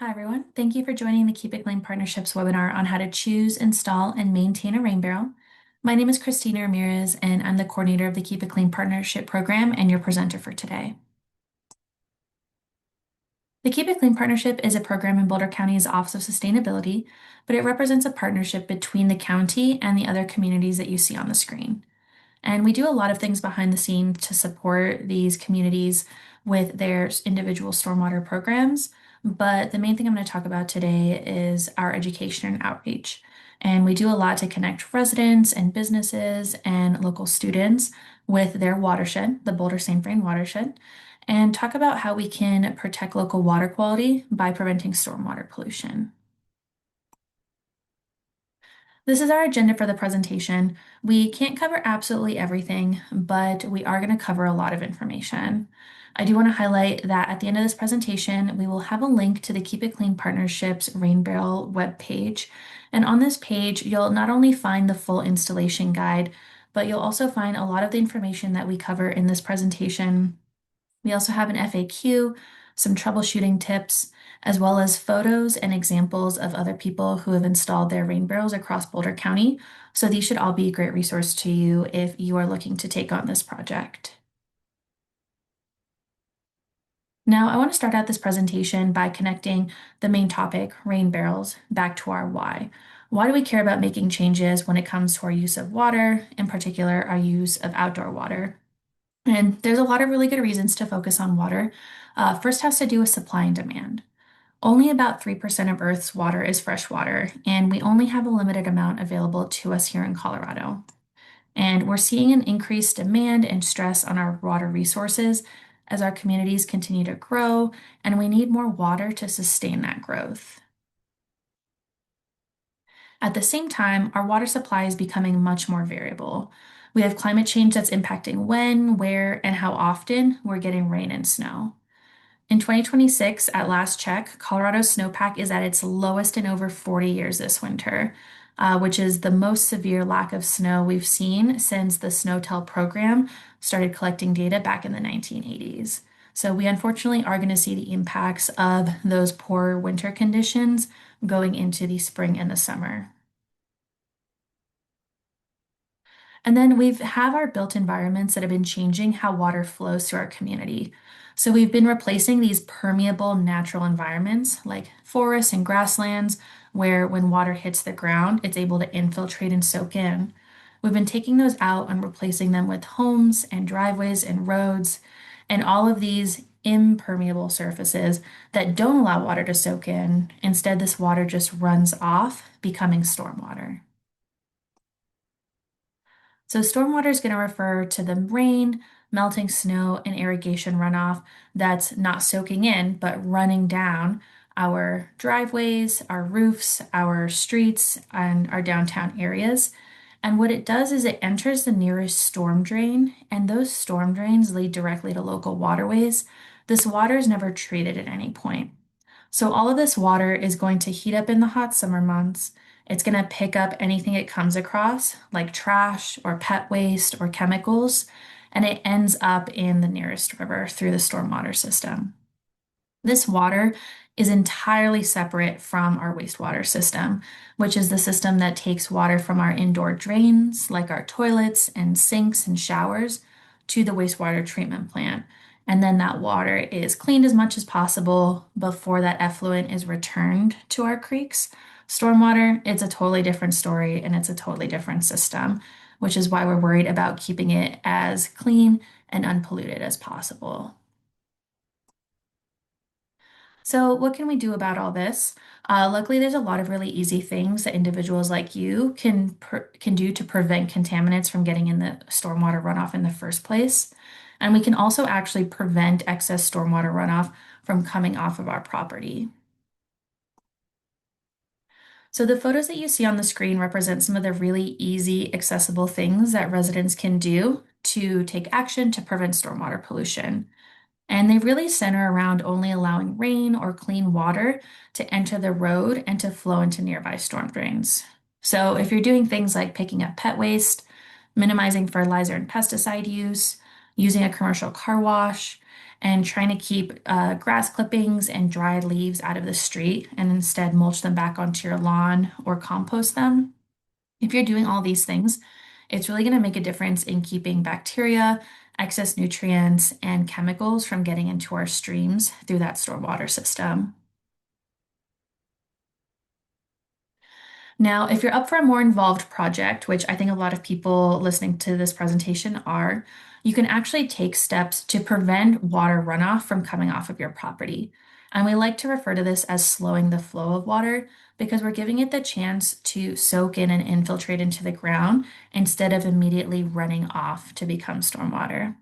Hi, everyone. Thank you for joining the Keep It Clean Partnerships webinar on how to choose, install, and maintain a rain barrel. My name is Christina Ramirez, and I'm the coordinator of the Keep It Clean Partnership program and your presenter for today. The Keep It Clean Partnership is a program in Boulder County's Office of Sustainability, but it represents a partnership between the county and the other communities that you see on the screen. And we do a lot of things behind the scenes to support these communities with their individual stormwater programs. But the main thing I'm going to talk about today is our education and outreach. And we do a lot to connect residents and businesses and local students with their watershed, the Boulder St. Vrain watershed, and talk about how we can protect local water quality by preventing stormwater pollution. This is our agenda for the presentation. We can't cover absolutely everything, but we are going to cover a lot of information. I do want to highlight that at the end of this presentation, we will have a link to the Keep It Clean Partnerships Rain Barrel webpage. And on this page, you'll not only find the full installation guide, but you'll also find a lot of the information that we cover in this presentation. We also have an FAQ, some troubleshooting tips, as well as photos and examples of other people who have installed their rain barrels across Boulder County. So these should all be a great resource to you if you are looking to take on this project. Now, I want to start out this presentation by connecting the main topic, rain barrels, back to our why. Why do we care about making changes when it comes to our use of water, in particular, our use of outdoor water? And there's a lot of really good reasons to focus on water. First has to do with supply and demand. Only about 3% of Earth's water is fresh water, and we only have a limited amount available to us here in Colorado. And we're seeing an increased demand and stress on our water resources as our communities continue to grow, and we need more water to sustain that growth. At the same time, our water supply is becoming much more variable. We have climate change that's impacting when, where, and how often we're getting rain and snow. In 2026, at last check, Colorado's snowpack is at its lowest in over 40 years this winter, which is the most severe lack of snow we've seen since the SNOTEL program started collecting data back in the 1980s. So we unfortunately are going to see the impacts of those poor winter conditions going into the spring and the summer. And then we have our built environments that have been changing how water flows through our community. So we've been replacing these permeable natural environments like forests and grasslands, where when water hits the ground, it's able to infiltrate and soak in. We've been taking those out and replacing them with homes and driveways and roads and all of these impermeable surfaces that don't allow water to soak in. Instead, this water just runs off, becoming stormwater. So stormwater is going to refer to the rain, melting snow, and irrigation runoff that's not soaking in, but running down our driveways, our roofs, our streets, and our downtown areas. And what it does is it enters the nearest storm drain, and those storm drains lead directly to local waterways. This water is never treated at any point. So all of this water is going to heat up in the hot summer months. It's going to pick up anything it comes across, like trash or pet waste or chemicals, and it ends up in the nearest river through the stormwater system. This water is entirely separate from our wastewater system, which is the system that takes water from our indoor drains, like our toilets and sinks and showers, to the wastewater treatment plant. And then that water is cleaned as much as possible before that effluent is returned to our creeks. Stormwater, it's a totally different story and it's a totally different system, which is why we're worried about keeping it as clean and unpolluted as possible. So, what can we do about all this? Luckily, there's a lot of really easy things that individuals like you can do to prevent contaminants from getting in the stormwater runoff in the first place. And we can also actually prevent excess stormwater runoff from coming off of our property. So the photos that you see on the screen represent some of the really easy, accessible things that residents can do to take action to prevent stormwater pollution. And they really center around only allowing rain or clean water to enter the road and to flow into nearby storm drains. So if you're doing things like picking up pet waste, minimizing fertilizer and pesticide use, using a commercial car wash, and trying to keep grass clippings and dried leaves out of the street and instead mulch them back onto your lawn or compost them. If you're doing all these things, it's really going to make a difference in keeping bacteria, excess nutrients, and chemicals from getting into our streams through that stormwater system. Now, if you're up for a more involved project, which I think a lot of people listening to this presentation are, you can actually take steps to prevent water runoff from coming off of your property. And we like to refer to this as slowing the flow of water because we're giving it the chance to soak in and infiltrate into the ground instead of immediately running off to become stormwater.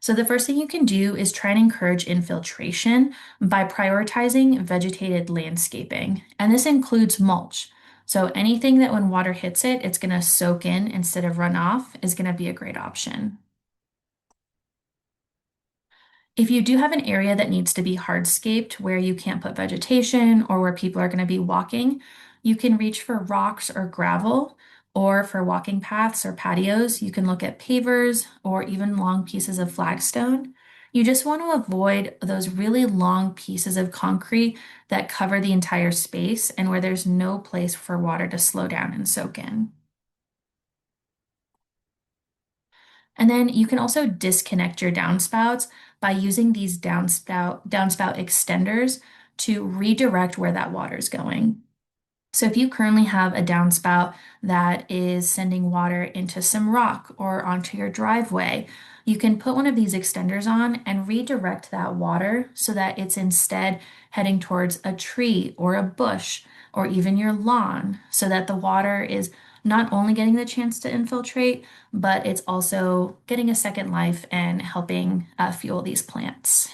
So the first thing you can do is try and encourage infiltration by prioritizing vegetated landscaping. And this includes mulch. So anything that when water hits it, it's going to soak in instead of run off is going to be a great option. If you do have an area that needs to be hardscaped where you can't put vegetation or where people are going to be walking, you can reach for rocks or gravel, or for walking paths or patios, you can look at pavers or even long pieces of flagstone. You just want to avoid those really long pieces of concrete that cover the entire space and where there's no place for water to slow down and soak in. And then you can also disconnect your downspouts by using these downspout extenders to redirect where that water is going. So if you currently have a downspout that is sending water into some rock or onto your driveway, you can put one of these extenders on and redirect that water so that it's instead heading towards a tree or a bush or even your lawn so that the water is not only getting the chance to infiltrate, but it's also getting a second life and helping fuel these plants.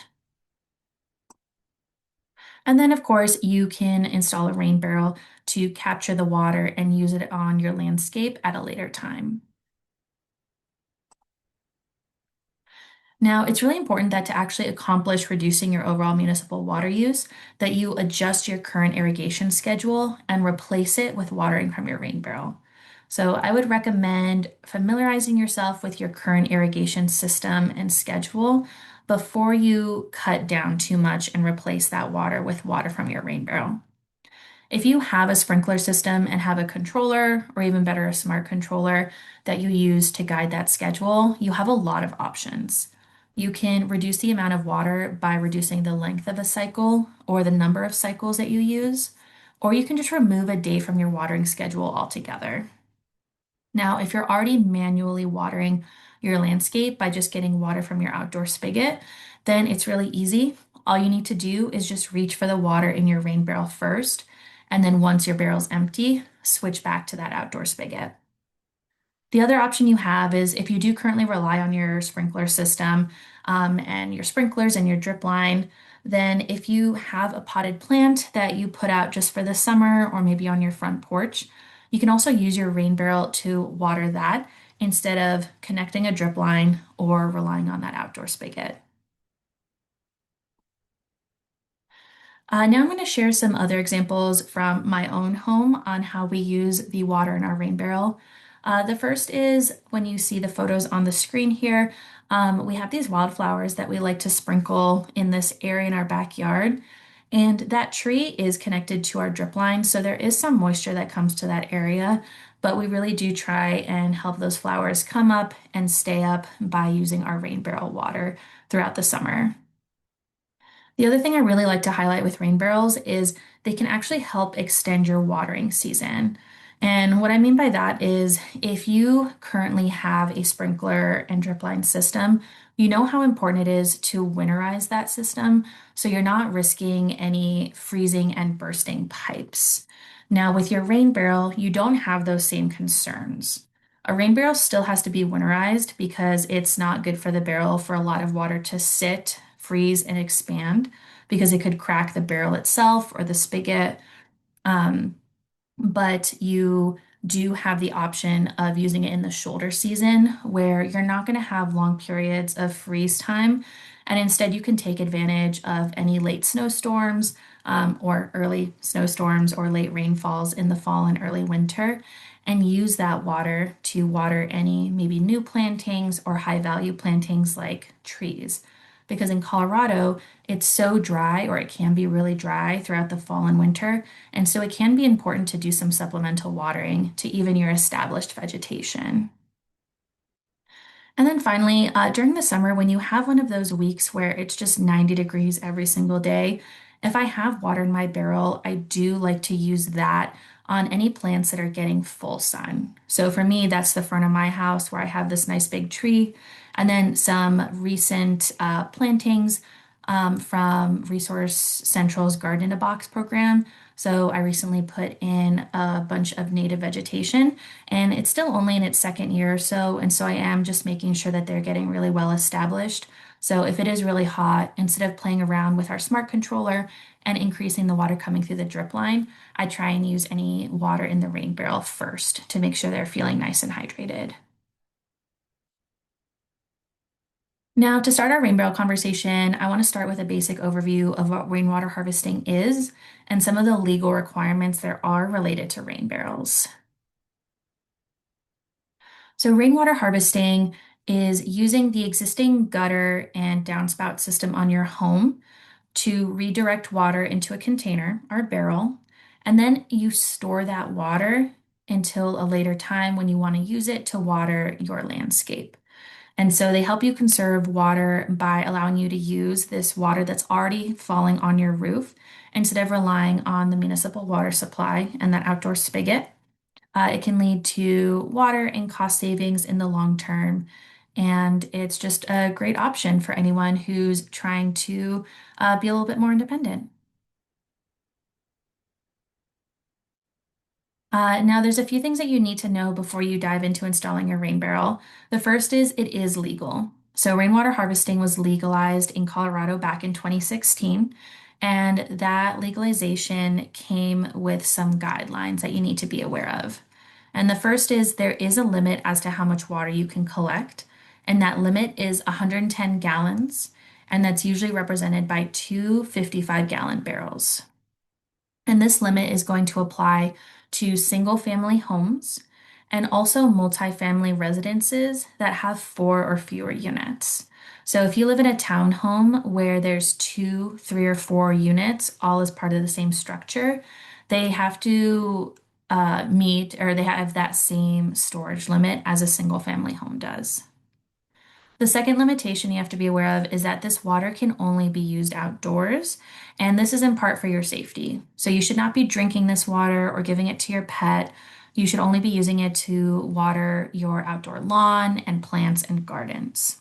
And then, of course, you can install a rain barrel to capture the water and use it on your landscape at a later time. Now, it's really important that to actually accomplish reducing your overall municipal water use, that you adjust your current irrigation schedule and replace it with watering from your rain barrel. So I would recommend familiarizing yourself with your current irrigation system and schedule before you cut down too much and replace that water with water from your rain barrel. If you have a sprinkler system and have a controller, or even better, a smart controller that you use to guide that schedule, you have a lot of options. You can reduce the amount of water by reducing the length of a cycle or the number of cycles that you use, or you can just remove a day from your watering schedule altogether. Now, if you're already manually watering your landscape by just getting water from your outdoor spigot, then it's really easy. All you need to do is just reach for the water in your rain barrel first, and then once your barrel's empty, switch back to that outdoor spigot. The other option you have is if you do currently rely on your sprinkler system and your sprinklers and your drip line, then if you have a potted plant that you put out just for the summer or maybe on your front porch, you can also use your rain barrel to water that instead of connecting a drip line or relying on that outdoor spigot. Now I'm going to share some other examples from my own home on how we use the water in our rain barrel. The first is when you see the photos on the screen here, we have these wildflowers that we like to sprinkle in this area in our backyard. And that tree is connected to our drip line, so there is some moisture that comes to that area, but we really do try and help those flowers come up and stay up by using our rain barrel water throughout the summer. The other thing I really like to highlight with rain barrels is they can actually help extend your watering season. And what I mean by that is if you currently have a sprinkler and drip line system, you know how important it is to winterize that system so you're not risking any freezing and bursting pipes. Now, with your rain barrel, you don't have those same concerns. A rain barrel still has to be winterized because it's not good for the barrel for a lot of water to sit, freeze, and expand because it could crack the barrel itself or the spigot. Um, but you do have the option of using it in the shoulder season where you're not going to have long periods of freeze time. And instead, you can take advantage of any late snowstorms or early snowstorms or late rainfalls in the fall and early winter and use that water to water any maybe new plantings or high value plantings like trees. because in Colorado, it's so dry, or it can be really dry throughout the fall and winter. And so it can be important to do some supplemental watering to even your established vegetation. And then finally, during the summer, when you have one of those weeks where it's just 90 degrees every single day, if I have water in my barrel, I do like to use that on any plants that are getting full sun. So for me, that's the front of my house where I have this nice big tree, and then some recent plantings from Resource Central's Garden in a Box program. So I recently put in a bunch of native vegetation, and it's still only in its second year or so. And so I am just making sure that they're getting really well established. So if it is really hot, instead of playing around with our smart controller and increasing the water coming through the drip line, I try and use any water in the rain barrel first to make sure they're feeling nice and hydrated. Now, to start our rain barrel conversation, I want to start with a basic overview of what rainwater harvesting is and some of the legal requirements there are related to rain barrels. So, rainwater harvesting is using the existing gutter and downspout system on your home to redirect water into a container or barrel, and then you store that water until a later time when you want to use it to water your landscape. And so they help you conserve water by allowing you to use this water that's already falling on your roof instead of relying on the municipal water supply and that outdoor spigot. It can lead to water and cost savings in the long term. And it's just a great option for anyone who's trying to be a little bit more independent. Now, there's a few things that you need to know before you dive into installing a rain barrel. The first is it is legal. So, rainwater harvesting was legalized in Colorado back in 2016, and that legalization came with some guidelines that you need to be aware of. And the first is there is a limit as to how much water you can collect, and that limit is 110 gallons, and that's usually represented by two 55-gallon barrels. And this limit is going to apply to single family homes and also multifamily residences that have four or fewer units. So if you live in a townhome where there's two, three, or four units, all as part of the same structure, they have to meet, or they have that same storage limit as a single family home does. The second limitation you have to be aware of is that this water can only be used outdoors, and this is in part for your safety. So you should not be drinking this water or giving it to your pet. You should only be using it to water your outdoor lawn and plants and gardens.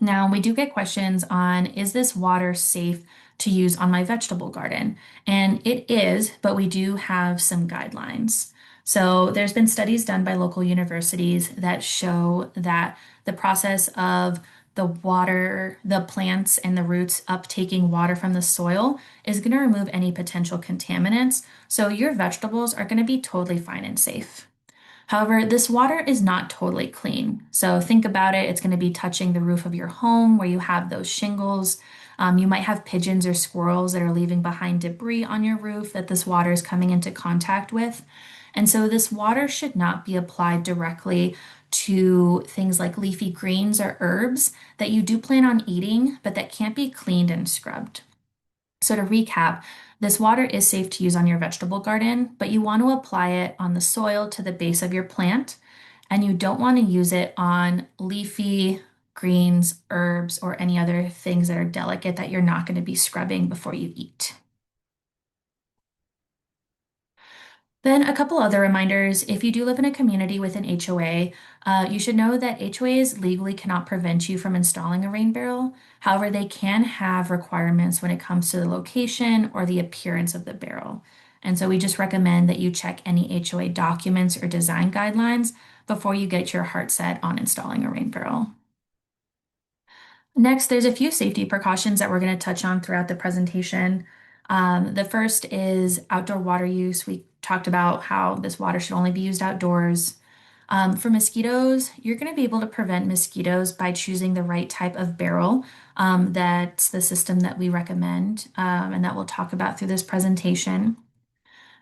Now, we do get questions on, is this water safe to use on my vegetable garden? And it is, but we do have some guidelines. So there's been studies done by local universities that show that the process of the water, the plants and the roots uptaking water from the soil is going to remove any potential contaminants. So your vegetables are going to be totally fine and safe. However, this water is not totally clean. So think about it. It's going to be touching the roof of your home where you have those shingles. You might have pigeons or squirrels that are leaving behind debris on your roof that this water is coming into contact with. And so this water should not be applied directly to things like leafy greens or herbs that you do plan on eating, but that can't be cleaned and scrubbed. So to recap, this water is safe to use on your vegetable garden, but you want to apply it on the soil to the base of your plant, and you don't want to use it on leafy greens, herbs, or any other things that are delicate that you're not going to be scrubbing before you eat. Then a couple other reminders. If you do live in a community with an HOA, you should know that HOAs legally cannot prevent you from installing a rain barrel. However, they can have requirements when it comes to the location or the appearance of the barrel. And so we just recommend that you check any HOA documents or design guidelines before you get your heart set on installing a rain barrel. Next, there's a few safety precautions that we're going to touch on throughout the presentation. The first is outdoor water use. We talked about how this water should only be used outdoors. For mosquitoes, you're going to be able to prevent mosquitoes by choosing the right type of barrel. That's the system that we recommend and that we'll talk about through this presentation.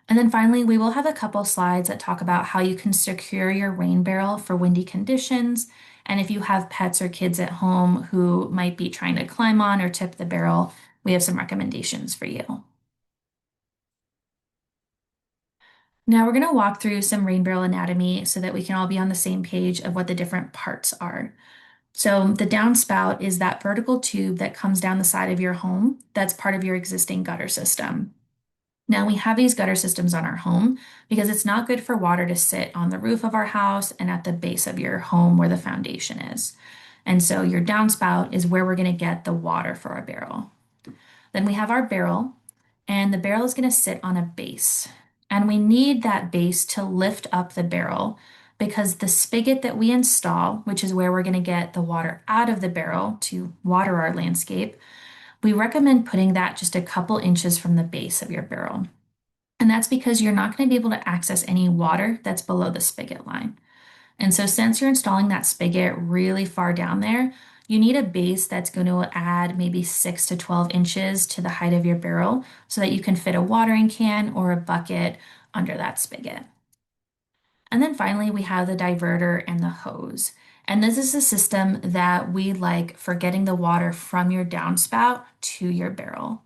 And then finally, we will have a couple slides that talk about how you can secure your rain barrel for windy conditions And if you have pets or kids at home who might be trying to climb on or tip the barrel, we have some recommendations for you. Now we're going to walk through some rain barrel anatomy so that we can all be on the same page of what the different parts are. So the downspout is that vertical tube that comes down the side of your home that's part of your existing gutter system. Now we have these gutter systems on our home because it's not good for water to sit on the roof of our house and at the base of your home where the foundation is. And so your downspout is where we're going to get the water for our barrel. Then we have our barrel, and the barrel is going to sit on a base. And we need that base to lift up the barrel because the spigot that we install, which is where we're going to get the water out of the barrel to water our landscape, we recommend putting that just a couple inches from the base of your barrel. And that's because you're not going to be able to access any water that's below the spigot line. And so since you're installing that spigot really far down there, you need a base that's going to add maybe 6 to 12 inches to the height of your barrel so that you can fit a watering can or a bucket under that spigot. And then finally, we have the diverter and the hose. And this is a system that we like for getting the water from your downspout to your barrel.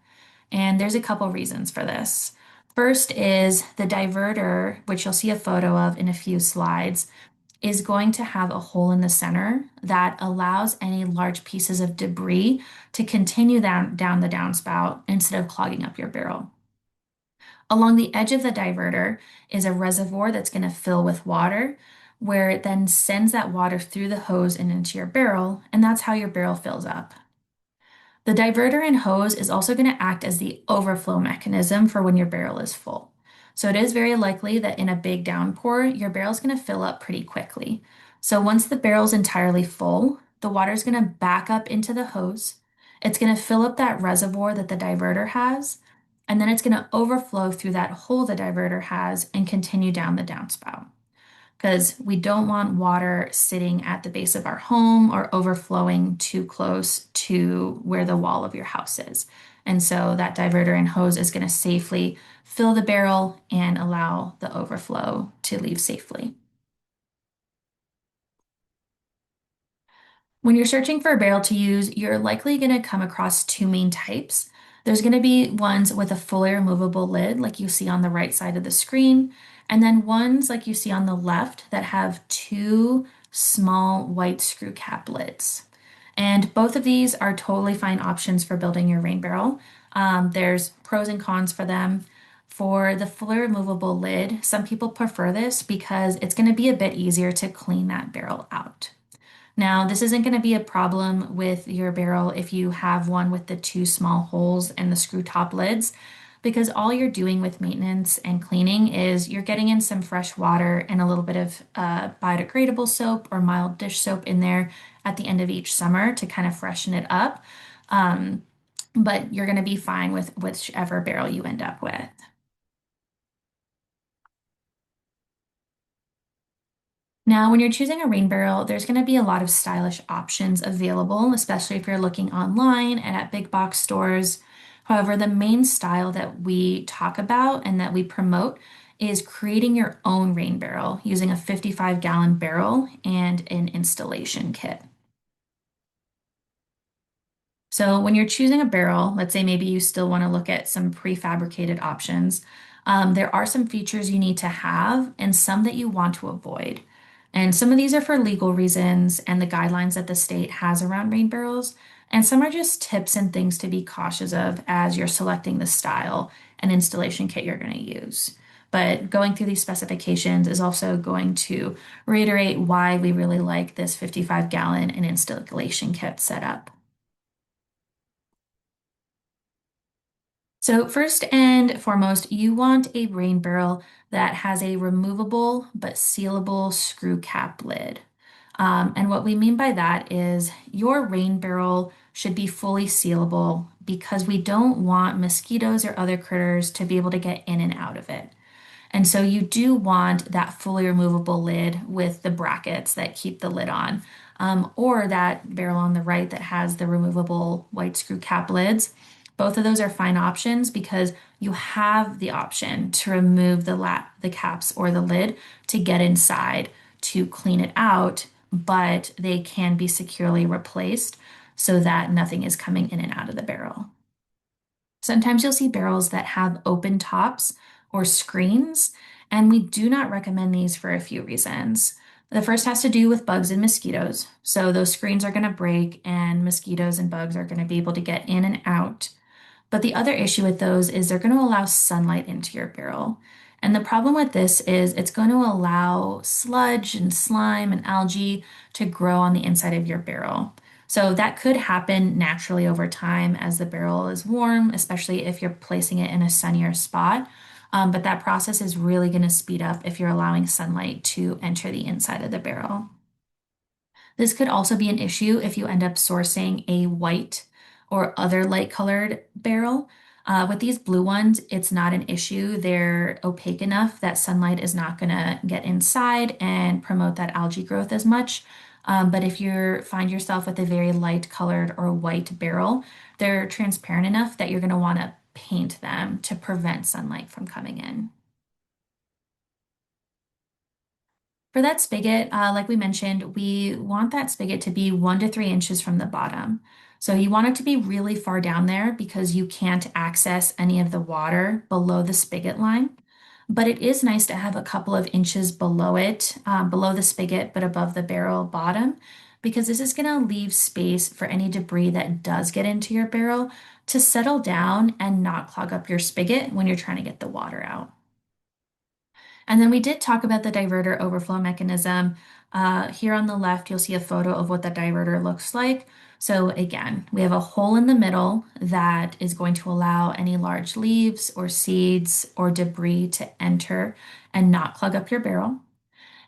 And there's a couple reasons for this. First is the diverter, which you'll see a photo of in a few slides, is going to have a hole in the center that allows any large pieces of debris to continue down the downspout instead of clogging up your barrel. Along the edge of the diverter is a reservoir that's going to fill with water, where it then sends that water through the hose and into your barrel, and that's how your barrel fills up. The diverter and hose is also going to act as the overflow mechanism for when your barrel is full. So it is very likely that in a big downpour, your barrel is going to fill up pretty quickly. So once the barrel is entirely full, the water is going to back up into the hose. It's going to fill up that reservoir that the diverter has, and then it's going to overflow through that hole the diverter has and continue down the downspout because we don't want water sitting at the base of our home or overflowing too close to where the wall of your house is. And so that diverter and hose is going to safely fill the barrel and allow the overflow to leave safely. When you're searching for a barrel to use, you're likely going to come across two main types. There's going to be ones with a fully removable lid, like you see on the right side of the screen, and then ones like you see on the left that have two small white screw cap lids. And both of these are totally fine options for building your rain barrel. There's pros and cons for them. For the fully removable lid, some people prefer this because it's going to be a bit easier to clean that barrel out. Now, this isn't going to be a problem with your barrel if you have one with the two small holes and the screw top lids, because all you're doing with maintenance and cleaning is you're getting in some fresh water and a little bit of biodegradable soap or mild dish soap in there at the end of each summer to kind of freshen it up. Um, but you're going to be fine with whichever barrel you end up with. Now, when you're choosing a rain barrel, there's going to be a lot of stylish options available, especially if you're looking online and at big box stores. However, the main style that we talk about and that we promote is creating your own rain barrel using a 55-gallon barrel and an installation kit. So when you're choosing a barrel, let's say maybe you still want to look at some prefabricated options, there are some features you need to have and some that you want to avoid. And some of these are for legal reasons and the guidelines that the state has around rain barrels. And some are just tips and things to be cautious of as you're selecting the style and installation kit you're going to use. But going through these specifications is also going to reiterate why we really like this 55-gallon and installation kit setup. So first and foremost, you want a rain barrel that has a removable but sealable screw cap lid. And what we mean by that is your rain barrel should be fully sealable because we don't want mosquitoes or other critters to be able to get in and out of it. And so you do want that fully removable lid with the brackets that keep the lid on, or that barrel on the right that has the removable white screw cap lids. Both of those are fine options because you have the option to remove the caps or the lid to get inside to clean it out but they can be securely replaced so that nothing is coming in and out of the barrel. Sometimes you'll see barrels that have open tops or screens, and we do not recommend these for a few reasons. The first has to do with bugs and mosquitoes. So those screens are going to break, and mosquitoes and bugs are going to be able to get in and out. But the other issue with those is they're going to allow sunlight into your barrel. And the problem with this is it's going to allow sludge and slime and algae to grow on the inside of your barrel. So that could happen naturally over time as the barrel is warm, especially if you're placing it in a sunnier spot. But that process is really going to speed up if you're allowing sunlight to enter the inside of the barrel. This could also be an issue if you end up sourcing a white or other light colored barrel. With these blue ones, it's not an issue. They're opaque enough that sunlight is not going to get inside and promote that algae growth as much. But if you find yourself with a very light colored or white barrel, they're transparent enough that you're going to want to paint them to prevent sunlight from coming in. For that spigot, like we mentioned, we want that spigot to be 1 to 3 inches from the bottom. So you want it to be really far down there because you can't access any of the water below the spigot line. But it is nice to have a couple of inches below it, below the spigot, but above the barrel bottom, because this is going to leave space for any debris that does get into your barrel to settle down and not clog up your spigot when you're trying to get the water out. And then we did talk about the diverter overflow mechanism. Here on the left, you'll see a photo of what the diverter looks like. So again, we have a hole in the middle that is going to allow any large leaves or seeds or debris to enter and not clog up your barrel.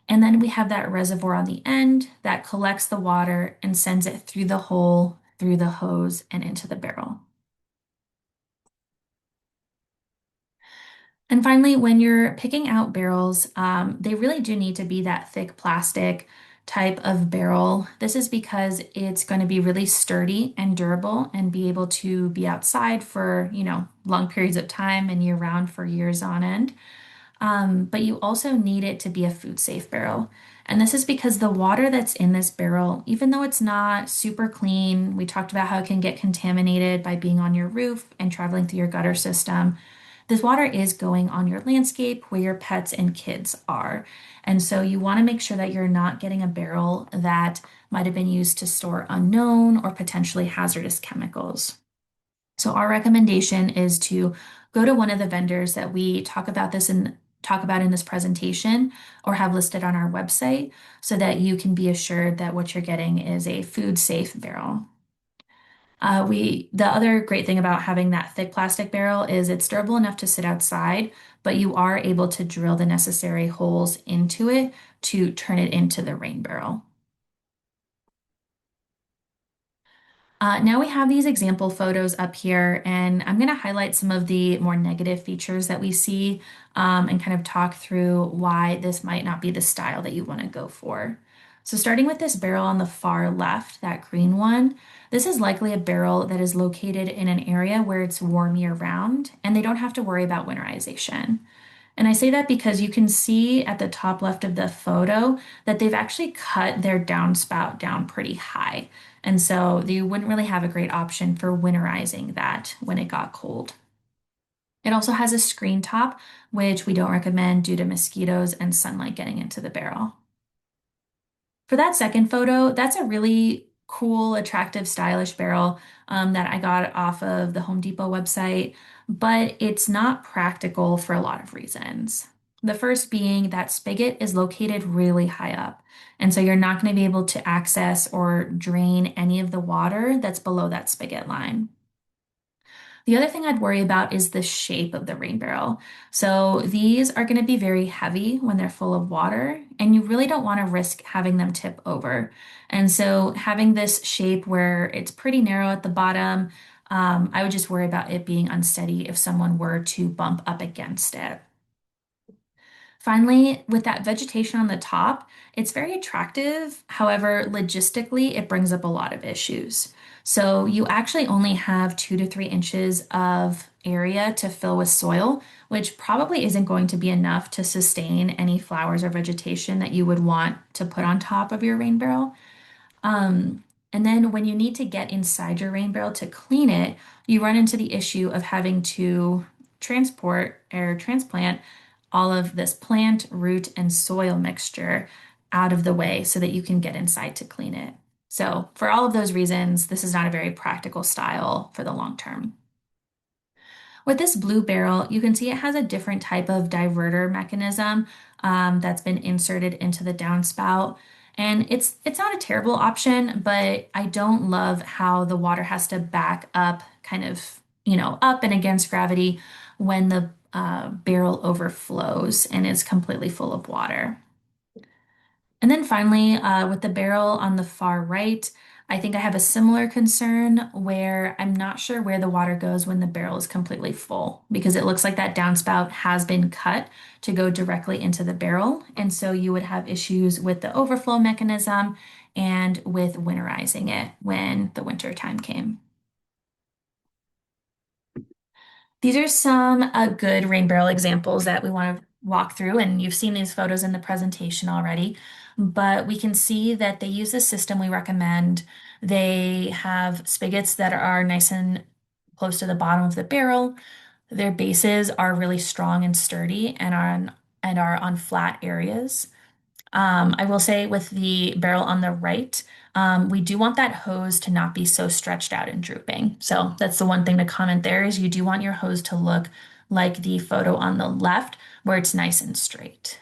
And then we have that reservoir on the end that collects the water and sends it through the hole, through the hose, and into the barrel. And finally, when you're picking out barrels, they really do need to be that thick plastic type of barrel. This is because it's going to be really sturdy and durable and be able to be outside for, long periods of time and year round for years on end. But you also need it to be a food safe barrel. And this is because the water that's in this barrel, even though it's not super clean, we talked about how it can get contaminated by being on your roof and traveling through your gutter system. This water is going on your landscape where your pets and kids are. And so you want to make sure that you're not getting a barrel that might have been used to store unknown or potentially hazardous chemicals. So our recommendation is to go to one of the vendors that we talk about in this presentation or have listed on our website so that you can be assured that what you're getting is a food safe barrel. The other great thing about having that thick plastic barrel is it's durable enough to sit outside, but you are able to drill the necessary holes into it to turn it into the rain barrel. Now we have these example photos up here, and I'm going to highlight some of the more negative features that we see and kind of talk through why this might not be the style that you want to go for. So starting with this barrel on the far left, that green one, this is likely a barrel that is located in an area where it's warm year round, and they don't have to worry about winterization. And I say that because you can see at the top left of the photo that they've actually cut their downspout down pretty high. And so you wouldn't really have a great option for winterizing that when it got cold. It also has a screen top, which we don't recommend due to mosquitoes and sunlight getting into the barrel. For that second photo, that's a really cool, attractive, stylish barrel that I got off of the Home Depot website, but it's not practical for a lot of reasons. The first being that spigot is located really high up, and so you're not going to be able to access or drain any of the water that's below that spigot line. The other thing I'd worry about is the shape of the rain barrel. So these are going to be very heavy when they're full of water, and you really don't want to risk having them tip over. And so having this shape where it's pretty narrow at the bottom, I would just worry about it being unsteady if someone were to bump up against it. Finally, with that vegetation on the top, it's very attractive. However, logistically, it brings up a lot of issues. So you actually only have 2 to 3 inches of area to fill with soil, which probably isn't going to be enough to sustain any flowers or vegetation that you would want to put on top of your rain barrel. Um, and then when you need to get inside your rain barrel to clean it, you run into the issue of having to transport or transplant all of this plant, root, and soil mixture out of the way so that you can get inside to clean it. So, for all of those reasons, this is not a very practical style for the long term. With this blue barrel, you can see it has a different type of diverter mechanism that's been inserted into the downspout. And it's not a terrible option, but I don't love how the water has to back up kind of, up and against gravity when the barrel overflows and is completely full of water. And then finally, with the barrel on the far right, I think I have a similar concern where I'm not sure where the water goes when the barrel is completely full because it looks like that downspout has been cut to go directly into the barrel. And so you would have issues with the overflow mechanism and with winterizing it when the winter time came. These are some good rain barrel examples that we want to walk through, and you've seen these photos in the presentation already, but we can see that they use the system we recommend. They have spigots that are nice and close to the bottom of the barrel. Their bases are really strong and sturdy and are on flat areas. I will say with the barrel on the right, we do want that hose to not be so stretched out and drooping. So that's the one thing to comment there is you do want your hose to look like the photo on the left, where it's nice and straight.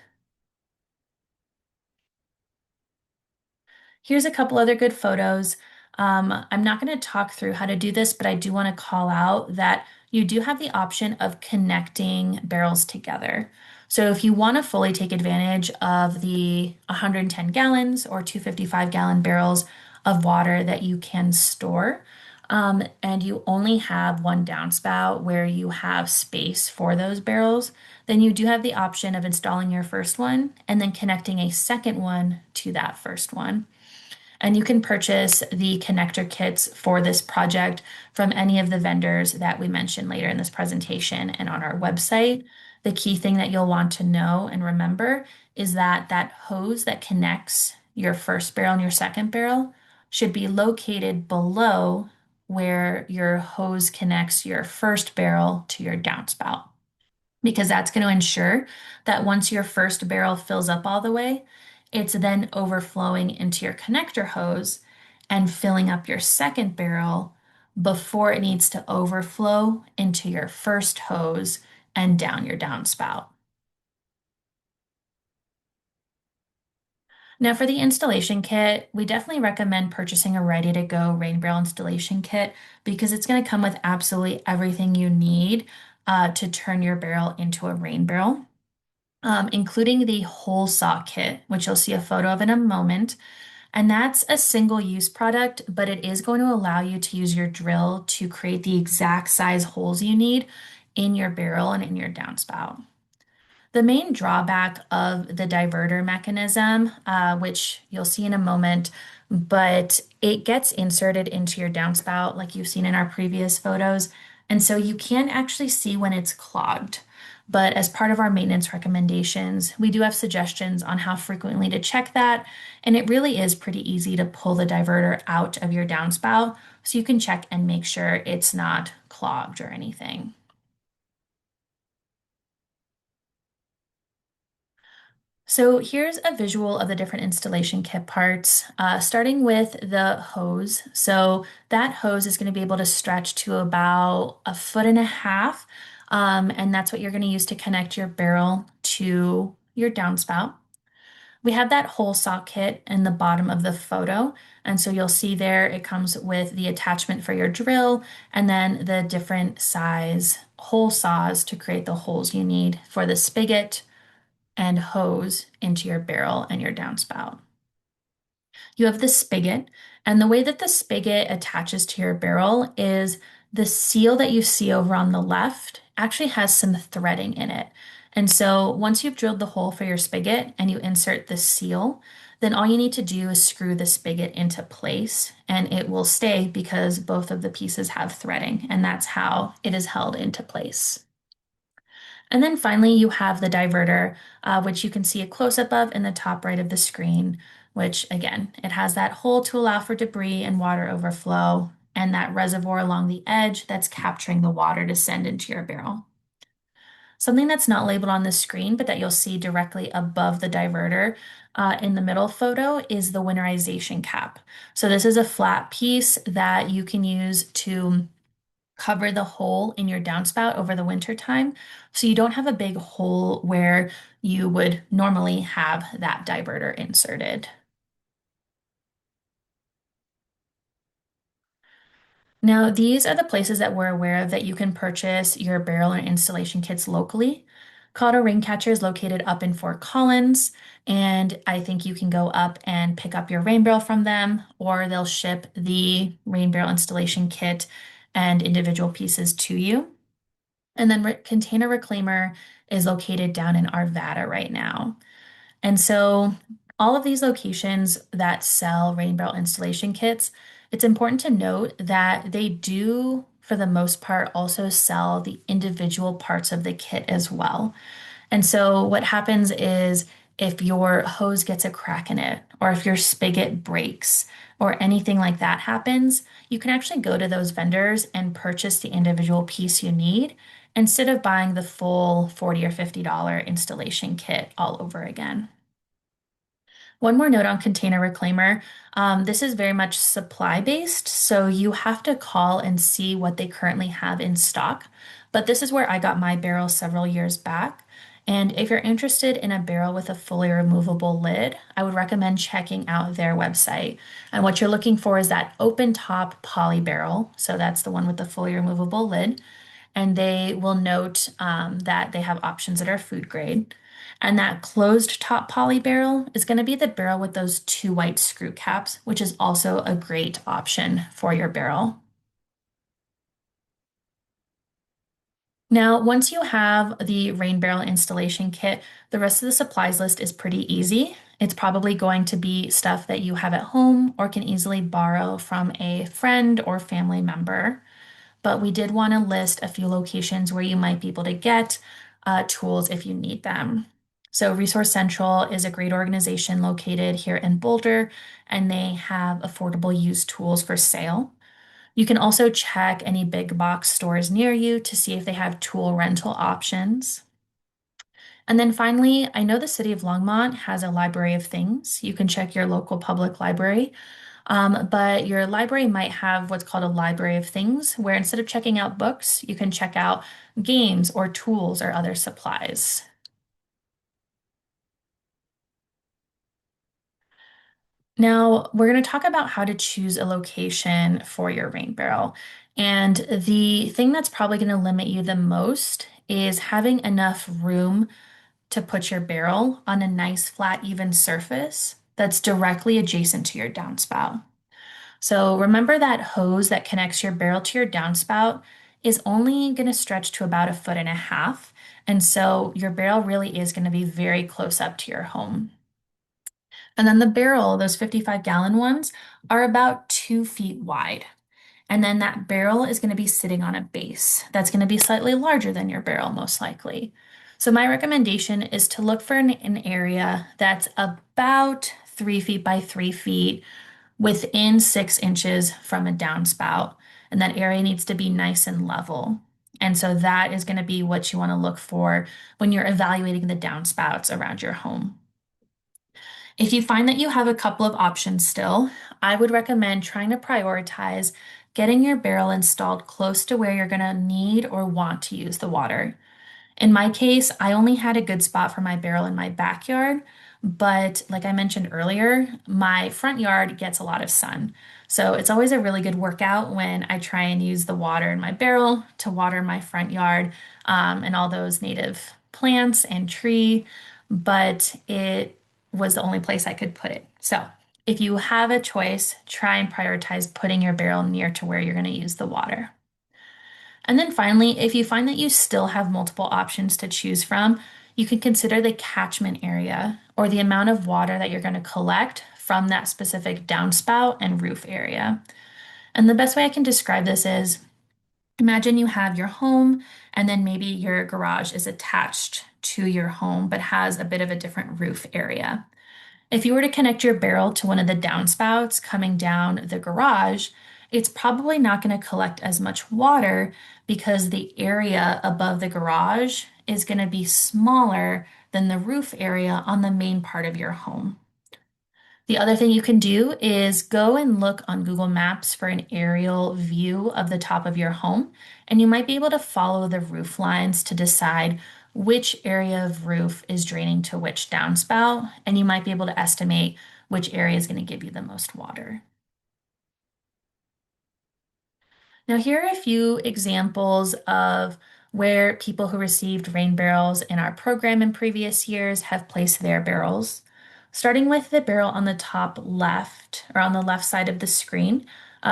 Here's a couple other good photos. I'm not going to talk through how to do this, but I do want to call out that you do have the option of connecting barrels together. So if you want to fully take advantage of the 110 gallons or 255-gallon barrels of water that you can store, and you only have one downspout where you have space for those barrels, then you do have the option of installing your first one and then connecting a second one to that first one. And you can purchase the connector kits for this project from any of the vendors that we mentioned later in this presentation and on our website. The key thing that you'll want to know and remember is that that hose that connects your first barrel and your second barrel should be located below where your hose connects your first barrel to your downspout because that's going to ensure that once your first barrel fills up all the way, it's then overflowing into your connector hose and filling up your second barrel before it needs to overflow into your first hose and down your downspout. Now, for the installation kit, we definitely recommend purchasing a ready to go rain barrel installation kit because it's going to come with absolutely everything you need to turn your barrel into a rain barrel. Including the hole saw kit, which you'll see a photo of in a moment. And that's a single use product, but it is going to allow you to use your drill to create the exact size holes you need in your barrel and in your downspout. The main drawback of the diverter mechanism, which you'll see in a moment, but it gets inserted into your downspout like you've seen in our previous photos. And so you can actually see when it's clogged. But as part of our maintenance recommendations, we do have suggestions on how frequently to check that. And it really is pretty easy to pull the diverter out of your downspout so you can check and make sure it's not clogged or anything. So here's a visual of the different installation kit parts, starting with the hose. So that hose is going to be able to stretch to about 1.5 feet, and that's what you're going to use to connect your barrel to your downspout. We have that hole saw kit in the bottom of the photo, and so you'll see there it comes with the attachment for your drill and then the different size hole saws to create the holes you need for the spigot and hose into your barrel and your downspout. You have the spigot, and the way that the spigot attaches to your barrel is the seal that you see over on the left actually has some threading in it. And so once you've drilled the hole for your spigot and you insert the seal, then all you need to do is screw the spigot into place and it will stay because both of the pieces have threading, and that's how it is held into place. And then finally, you have the diverter, which you can see a close-up of in the top right of the screen, which again, it has that hole to allow for debris and water overflow, and that reservoir along the edge that's capturing the water to send into your barrel. Something that's not labeled on the screen, but that you'll see directly above the diverter in the middle photo is the winterization cap. So this is a flat piece that you can use to cover the hole in your downspout over the winter time. So you don't have a big hole where you would normally have that diverter inserted. Now, these are the places that we're aware of that you can purchase your barrel and installation kits locally. Colorado Raincatcher is located up in Fort Collins, and I think you can go up and pick up your rain barrel from them, or they'll ship the rain barrel installation kit and individual pieces to you. And then Container Reclaimer is located down in Arvada right now. And so, all of these locations that sell rain barrel installation kits, it's important to note that they do, for the most part, also sell the individual parts of the kit as well. And so, what happens is if your hose gets a crack in it, or if your spigot breaks, or anything like that happens, you can actually go to those vendors and purchase the individual piece you need instead of buying the full $40 or $50 installation kit all over again. One more note on Container Reclaimer. This is very much supply based, so you have to call and see what they currently have in stock. But this is where I got my barrel several years back. And if you're interested in a barrel with a fully removable lid, I would recommend checking out their website. And what you're looking for is that open top poly barrel. So that's the one with the fully removable lid, and they will note that they have options that are food grade. And that closed top poly barrel is going to be the barrel with those two white screw caps, which is also a great option for your barrel. Now, once you have the rain barrel installation kit, the rest of the supplies list is pretty easy. It's probably going to be stuff that you have at home or can easily borrow from a friend or family member. But we did want to list a few locations where you might be able to get tools if you need them. So, Resource Central is a great organization located here in Boulder, and they have affordable used tools for sale. You can also check any big box stores near you to see if they have tool rental options. And then finally, I know the city of Longmont has a library of things. You can check your local public library. But your library might have what's called a library of things, where instead of checking out books, you can check out games or tools or other supplies. Now, we're going to talk about how to choose a location for your rain barrel. And the thing that's probably going to limit you the most is having enough room to put your barrel on a nice, flat, even surface that's directly adjacent to your downspout. So remember that hose that connects your barrel to your downspout is only going to stretch to about 1.5 feet. And so your barrel really is going to be very close up to your home. And then the barrel, those 55-gallon ones, are about 2 feet wide. And then that barrel is going to be sitting on a base that's going to be slightly larger than your barrel, most likely. So my recommendation is to look for an area that's about 3 feet by 3 feet within 6 inches from a downspout. And that area needs to be nice and level. And so that is going to be what you want to look for when you're evaluating the downspouts around your home. If you find that you have a couple of options still, I would recommend trying to prioritize getting your barrel installed close to where you're going to need or want to use the water. In my case, I only had a good spot for my barrel in my backyard, but like I mentioned earlier, my front yard gets a lot of sun. So it's always a really good workout when I try and use the water in my barrel to water my front yard and all those native plants and tree, but it was the only place I could put it. So if you have a choice, try and prioritize putting your barrel near to where you're going to use the water. And then finally, if you find that you still have multiple options to choose from, you can consider the catchment area or the amount of water that you're going to collect from that specific downspout and roof area. And the best way I can describe this is imagine you have your home and then maybe your garage is attached to your home but has a bit of a different roof area. If you were to connect your barrel to one of the downspouts coming down the garage, it's probably not going to collect as much water because the area above the garage is going to be smaller than the roof area on the main part of your home. The other thing you can do is go and look on Google Maps for an aerial view of the top of your home, and you might be able to follow the roof lines to decide which area of roof is draining to which downspout, and you might be able to estimate which area is going to give you the most water. Now, here are a few examples of where people who received rain barrels in our program in previous years have placed their barrels. Starting with the barrel on the top left or on the left side of the screen,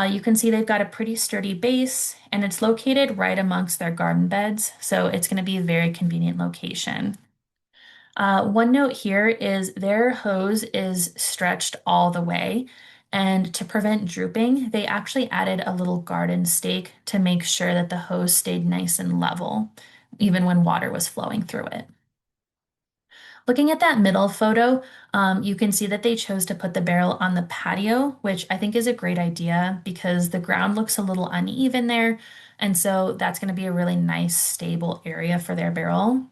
you can see they've got a pretty sturdy base and it's located right amongst their garden beds, so it's going to be a very convenient location. One note here is their hose is stretched all the way. And to prevent drooping, they actually added a little garden stake to make sure that the hose stayed nice and level, even when water was flowing through it. Looking at that middle photo, you can see that they chose to put the barrel on the patio, which I think is a great idea because the ground looks a little uneven there. And so that's going to be a really nice, stable area for their barrel.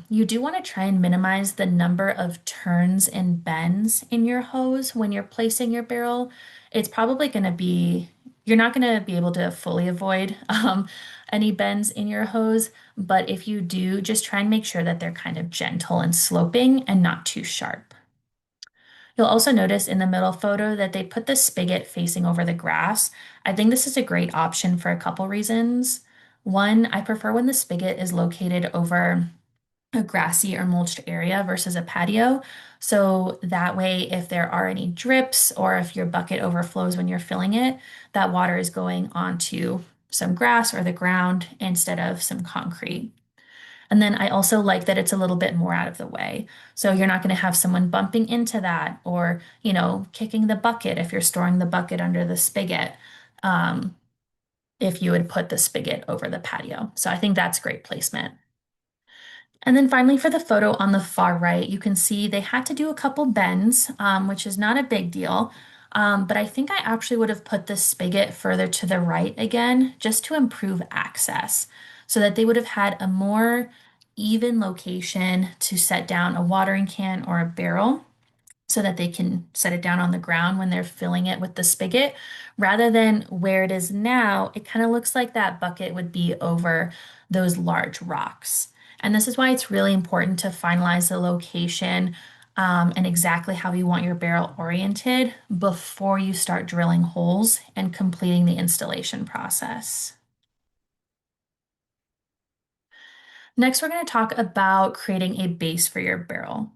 You do want to try and minimize the number of turns and bends in your hose when you're placing your barrel. It's probably going to be, you're not going to be able to fully avoid any bends in your hose, but if you do, just try and make sure that they're kind of gentle and sloping and not too sharp. You'll also notice in the middle photo that they put the spigot facing over the grass. I think this is a great option for a couple reasons. One, I prefer when the spigot is located over a grassy or mulched area versus a patio. So that way, if there are any drips or if your bucket overflows when you're filling it, that water is going onto some grass or the ground instead of some concrete. And then I also like that it's a little bit more out of the way. So you're not going to have someone bumping into that or, kicking the bucket if you're storing the bucket under the spigot, um, if you would put the spigot over the patio. So I think that's great placement. And then finally, for the photo on the far right, you can see they had to do a couple bends, which is not a big deal. But I think I actually would have put the spigot further to the right again, just to improve access, so that they would have had a more even location to set down a watering can or a barrel so that they can set it down on the ground when they're filling it with the spigot, rather than where it is now, it kind of looks like that bucket would be over those large rocks. And this is why it's really important to finalize the location and exactly how you want your barrel oriented before you start drilling holes and completing the installation process. Next, we're going to talk about creating a base for your barrel.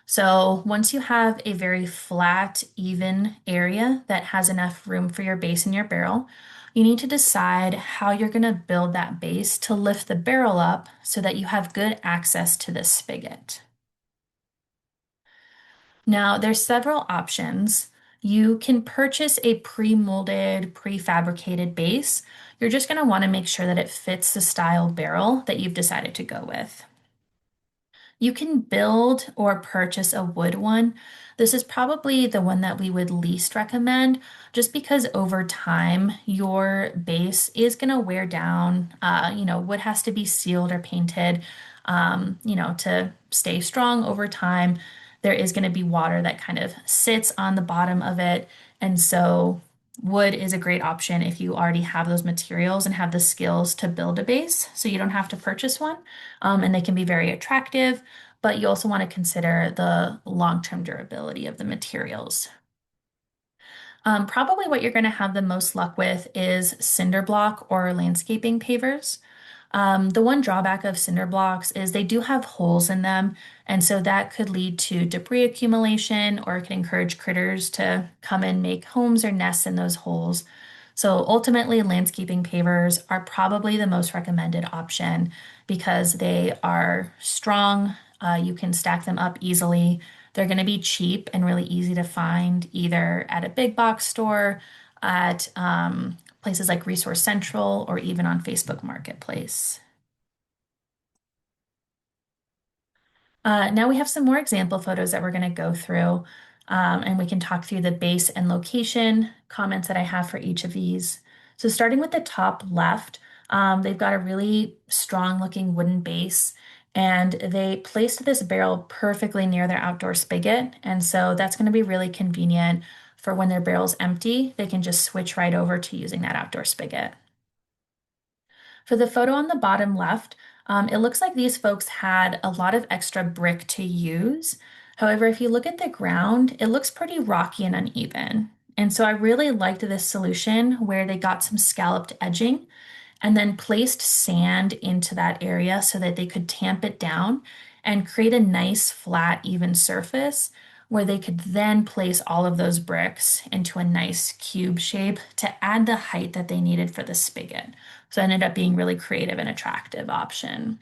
So once you have a very flat, even area that has enough room for your base in your barrel, you need to decide how you're going to build that base to lift the barrel up so that you have good access to the spigot. Now, there's several options. You can purchase a pre-molded, prefabricated base. You're just going to want to make sure that it fits the style barrel that you've decided to go with. You can build or purchase a wood one. This is probably the one that we would least recommend just because over time your base is going to wear down. Wood has to be sealed or painted, to stay strong over time. There is going to be water that kind of sits on the bottom of it. And so wood is a great option if you already have those materials and have the skills to build a base, so you don't have to purchase one. And they can be very attractive, but you also want to consider the long-term durability of the materials. Probably what you're going to have the most luck with is cinder block or landscaping pavers. The one drawback of cinder blocks is they do have holes in them, and so that could lead to debris accumulation or it can encourage critters to come and make homes or nests in those holes. So ultimately, landscaping pavers are probably the most recommended option because they are strong, You can stack them up easily. They're going to be cheap and really easy to find either at a big box store, at places like Resource Central, or even on Facebook Marketplace. Now we have some more example photos that we're going to go through, and we can talk through the base and location comments that I have for each of these. So starting with the top left, they've got a really strong looking wooden base, and they placed this barrel perfectly near their outdoor spigot. And so that's going to be really convenient for when their barrel's empty, they can just switch right over to using that outdoor spigot. For the photo on the bottom left, it looks like these folks had a lot of extra brick to use. However, if you look at the ground, it looks pretty rocky and uneven. And so I really liked this solution where they got some scalloped edging and then placed sand into that area so that they could tamp it down and create a nice, flat, even surface where they could then place all of those bricks into a nice cube shape to add the height that they needed for the spigot. So it ended up being really creative and attractive option.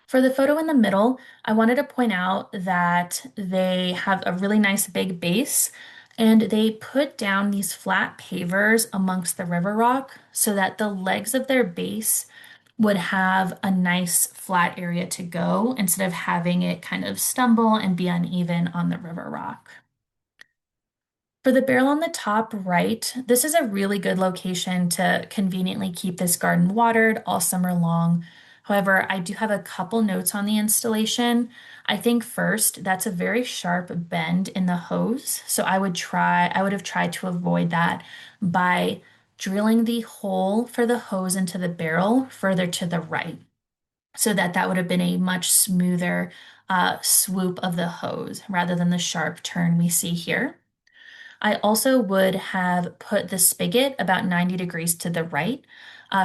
For the photo in the middle, I wanted to point out that they have a really nice big base and they put down these flat pavers amongst the river rock so that the legs of their base would have a nice flat area to go instead of having it kind of stumble and be uneven on the river rock. For the barrel on the top right, this is a really good location to conveniently keep this garden watered all summer long. However, I do have a couple notes on the installation. I think first, that's a very sharp bend in the hose. So I would have tried to avoid that by drilling the hole for the hose into the barrel further to the right so that that would have been a much smoother swoop of the hose rather than the sharp turn we see here. I also would have put the spigot about 90 degrees to the right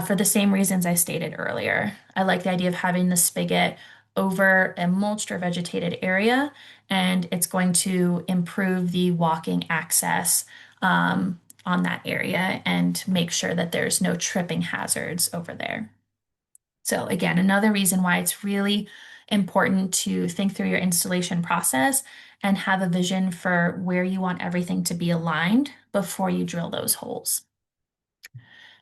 for the same reasons I stated earlier. I like the idea of having the spigot over a mulched or vegetated area, and it's going to improve the walking access on that area and make sure that there's no tripping hazards over there. So again, another reason why it's really important to think through your installation process and have a vision for where you want everything to be aligned before you drill those holes.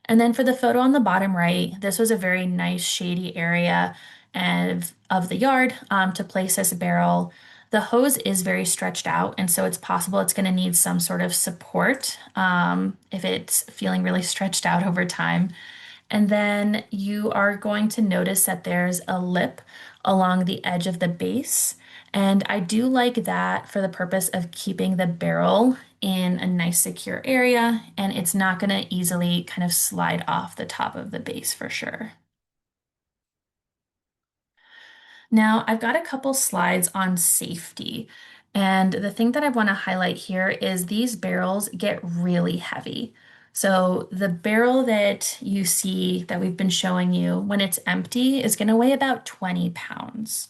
And then for the photo on the bottom right, this was a very nice shady area of the yard to place this barrel. The hose is very stretched out, and so it's possible it's going to need some sort of support if it's feeling really stretched out over time. And then you are going to notice that there's a lip along the edge of the base. And I do like that for the purpose of keeping the barrel in a nice secure area, and it's not going to easily kind of slide off the top of the base for sure. Now, I've got a couple slides on safety. And the thing that I want to highlight here is these barrels get really heavy. So the barrel that you see that we've been showing you when it's empty is going to weigh about 20 pounds.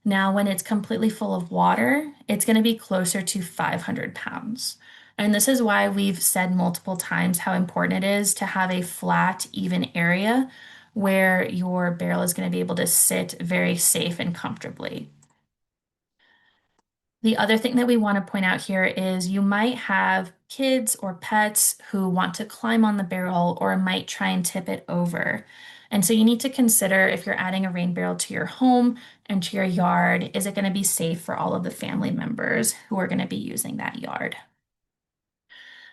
Now, when it's completely full of water, it's going to be closer to 500 pounds. And this is why we've said multiple times how important it is to have a flat, even area where your barrel is going to be able to sit very safe and comfortably. The other thing that we want to point out here is you might have kids or pets who want to climb on the barrel or might try and tip it over. And so you need to consider if you're adding a rain barrel to your home and to your yard, is it going to be safe for all of the family members who are going to be using that yard?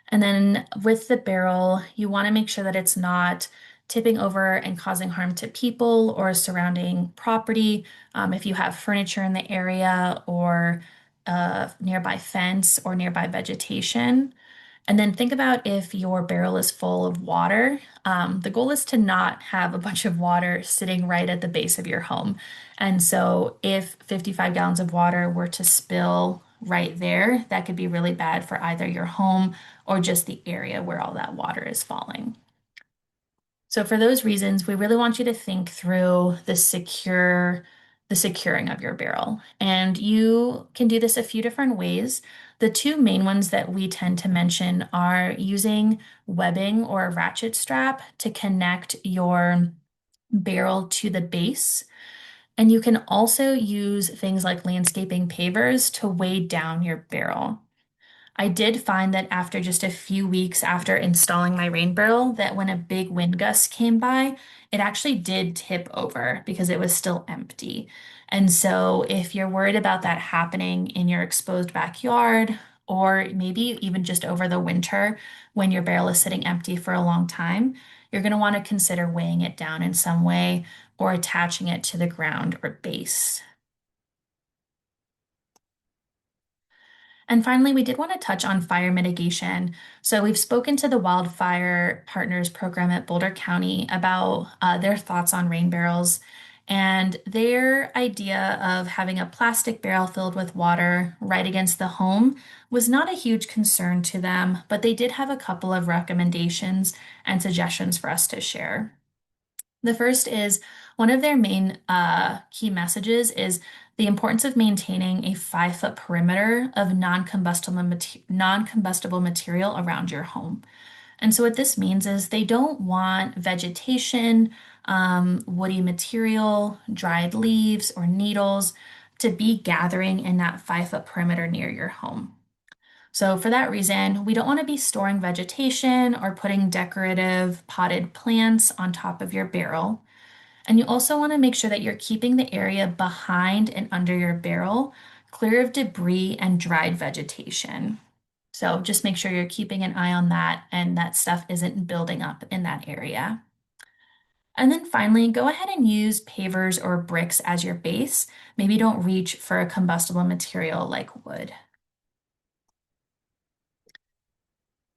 And then with the barrel, you want to make sure that it's not tipping over and causing harm to people or surrounding property. If you have furniture in the area or a nearby fence or nearby vegetation. And then think about if your barrel is full of water. The goal is to not have a bunch of water sitting right at the base of your home. And so if 55 gallons of water were to spill right there, that could be really bad for either your home or just the area where all that water is falling. So for those reasons, we really want you to think through the securing of your barrel. And you can do this a few different ways. The two main ones that we tend to mention are using webbing or a ratchet strap to connect your barrel to the base. And you can also use things like landscaping pavers to weigh down your barrel. I did find that after just a few weeks after installing my rain barrel, that when a big wind gust came by, it actually did tip over because it was still empty. And so, if you're worried about that happening in your exposed backyard, or maybe even just over the winter when your barrel is sitting empty for a long time, you're going to want to consider weighing it down in some way or attaching it to the ground or base. And finally, we did want to touch on fire mitigation. So, we've spoken to the Wildfire Partners program at Boulder County about their thoughts on rain barrels. And their idea of having a plastic barrel filled with water right against the home was not a huge concern to them, but they did have a couple of recommendations and suggestions for us to share. The first is one of their main key messages is the importance of maintaining a 5 foot perimeter of non-combustible material around your home. And so what this means is they don't want vegetation, woody material, dried leaves, or needles to be gathering in that 5 foot perimeter near your home. So for that reason, we don't want to be storing vegetation or putting decorative potted plants on top of your barrel. And you also want to make sure that you're keeping the area behind and under your barrel clear of debris and dried vegetation. So just make sure you're keeping an eye on that and that stuff isn't building up in that area. And then finally, go ahead and use pavers or bricks as your base. Maybe don't reach for a combustible material like wood.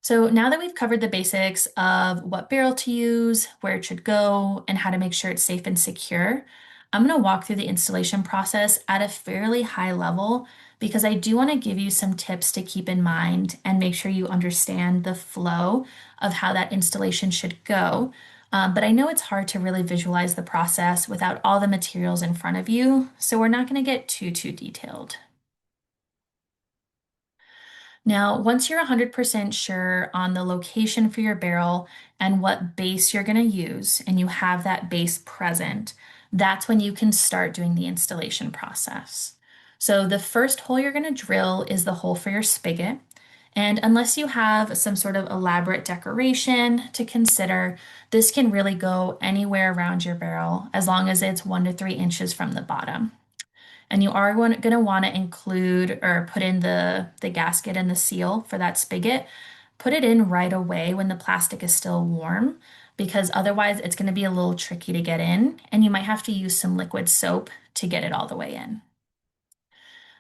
So now that we've covered the basics of what barrel to use, where it should go, and how to make sure it's safe and secure, I'm going to walk through the installation process at a fairly high level because I do want to give you some tips to keep in mind and make sure you understand the flow of how that installation should go. But I know it's hard to really visualize the process without all the materials in front of you, so we're not going to get too detailed. Now, once you're 100% sure on the location for your barrel and what base you're going to use, and you have that base present, that's when you can start doing the installation process. So, the first hole you're going to drill is the hole for your spigot. And unless you have some sort of elaborate decoration to consider, this can really go anywhere around your barrel as long as it's 1 to 3 inches from the bottom. And you are going to want to include or put in the gasket and the seal for that spigot. Put it in right away when the plastic is still warm, because otherwise it's going to be a little tricky to get in, and you might have to use some liquid soap to get it all the way in.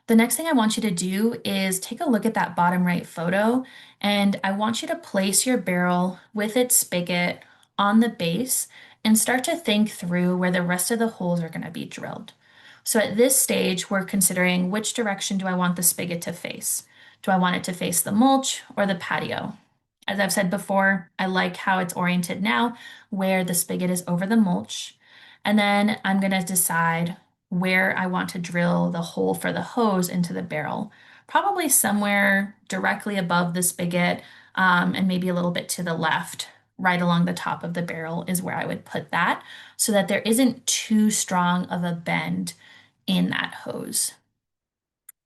The next thing I want you to do is take a look at that bottom right photo, and I want you to place your barrel with its spigot on the base and start to think through where the rest of the holes are going to be drilled. So at this stage, we're considering which direction do I want the spigot to face? Do I want it to face the mulch or the patio? As I've said before, I like how it's oriented now, where the spigot is over the mulch. And then I'm going to decide where I want to drill the hole for the hose into the barrel. Probably somewhere directly above the spigot, and maybe a little bit to the left, right along the top of the barrel is where I would put that so that there isn't too strong of a bend in that hose.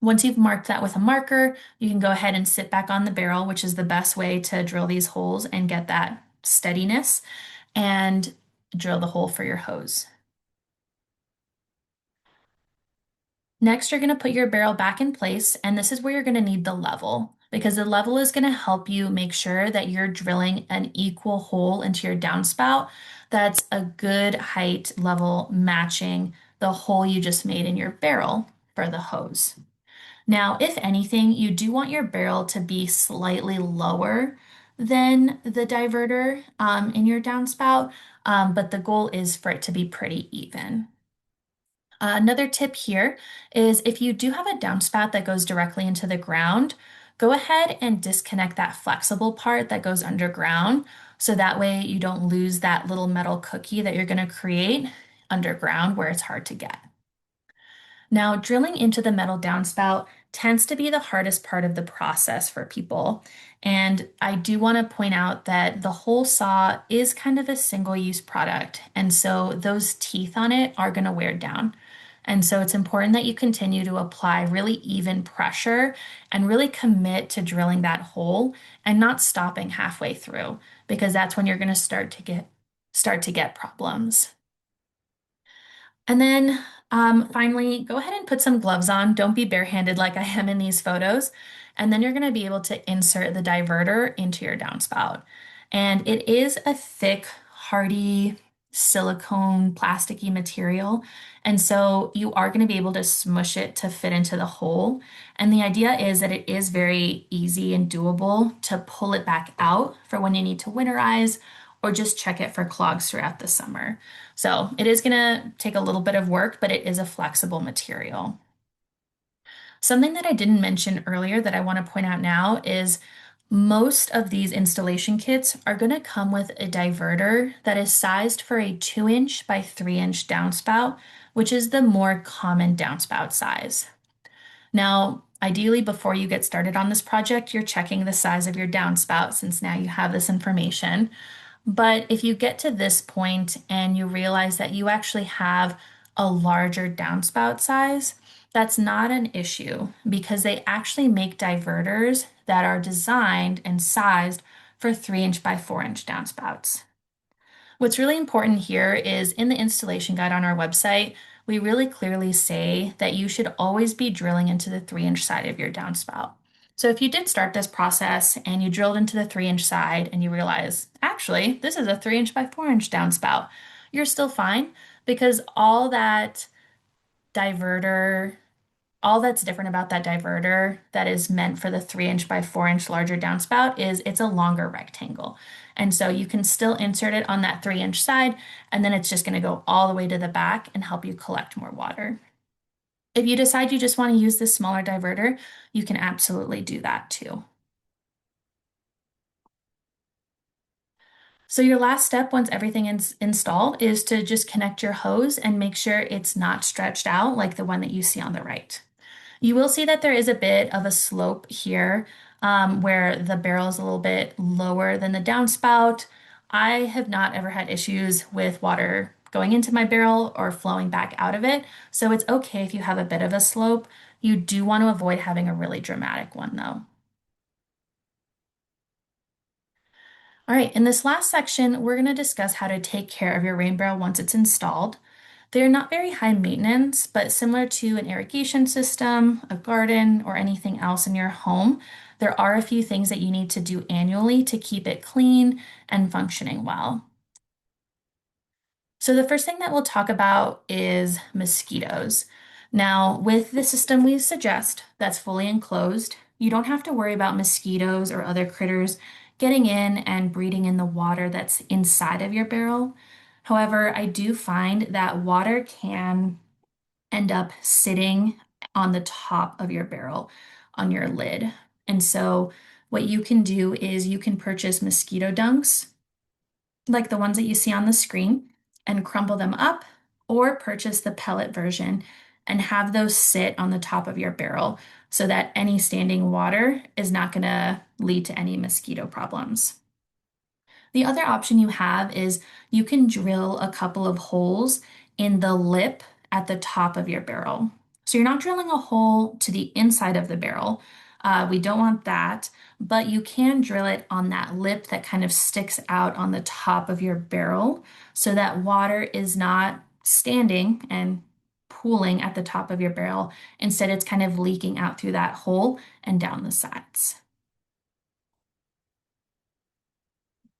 Once you've marked that with a marker, you can go ahead and sit back on the barrel, which is the best way to drill these holes and get that steadiness, and drill the hole for your hose. Next, you're going to put your barrel back in place, and this is where you're going to need the level because the level is going to help you make sure that you're drilling an equal hole into your downspout that's a good height level matching the hole you just made in your barrel for the hose. Now, if anything, you do want your barrel to be slightly lower than the diverter in your downspout, but the goal is for it to be pretty even. Another tip here is if you do have a downspout that goes directly into the ground, go ahead and disconnect that flexible part that goes underground so that way you don't lose that little metal cookie that you're going to create underground where it's hard to get. Now, drilling into the metal downspout tends to be the hardest part of the process for people. And I do want to point out that the hole saw is kind of a single-use product, and so those teeth on it are going to wear down. And so it's important that you continue to apply really even pressure and really commit to drilling that hole and not stopping halfway through, because that's when you're going to start to get problems. And then finally, go ahead and put some gloves on. Don't be barehanded like I am in these photos. And then you're going to be able to insert the diverter into your downspout. And it is a thick, hardy, silicone, plasticky material. And so you are going to be able to smush it to fit into the hole. And the idea is that it is very easy and doable to pull it back out for when you need to winterize or just check it for clogs throughout the summer. So it is going to take a little bit of work, but it is a flexible material. Something that I didn't mention earlier that I want to point out now is most of these installation kits are going to come with a diverter that is sized for a 2-inch by 3-inch downspout, which is the more common downspout size. Now, ideally, before you get started on this project, you're checking the size of your downspout since now you have this information. But if you get to this point and you realize that you actually have a larger downspout size, that's not an issue because they actually make diverters that are designed and sized for 3-inch by 4-inch downspouts. What's really important here is in the installation guide on our website, we really clearly say that you should always be drilling into the 3-inch side of your downspout. So if you did start this process and you drilled into the 3-inch side and you realize, actually, this is a 3-inch by 4-inch downspout, you're still fine because diverter all that's different about that diverter that is meant for the 3-inch by 4-inch larger downspout is it's a longer rectangle. And so you can still insert it on that 3-inch side, and then it's just going to go all the way to the back and help you collect more water. If you decide you just want to use this smaller diverter, you can absolutely do that too. So your last step once everything is installed is to just connect your hose and make sure it's not stretched out like the one that you see on the right. You will see that there is a bit of a slope here where the barrel is a little bit lower than the downspout. I have not ever had issues with water going into my barrel or flowing back out of it, so it's okay if you have a bit of a slope. You do want to avoid having a really dramatic one though. All right, in this last section, we're going to discuss how to take care of your rain barrel once it's installed. They're not very high maintenance, but similar to an irrigation system, a garden, or anything else in your home, there are a few things that you need to do annually to keep it clean and functioning well. So the first thing that we'll talk about is mosquitoes. Now, with the system we suggest that's fully enclosed, you don't have to worry about mosquitoes or other critters getting in and breeding in the water that's inside of your barrel. However, I do find that water can end up sitting on the top of your barrel on your lid. And so what you can do is you can purchase mosquito dunks like the ones that you see on the screen and crumble them up, or purchase the pellet version and have those sit on the top of your barrel so that any standing water is not going to lead to any mosquito problems. The other option you have is you can drill a couple of holes in the lip at the top of your barrel. So you're not drilling a hole to the inside of the barrel. We don't want that, but you can drill it on that lip that kind of sticks out on the top of your barrel so that water is not standing and pooling at the top of your barrel. Instead, it's kind of leaking out through that hole and down the sides.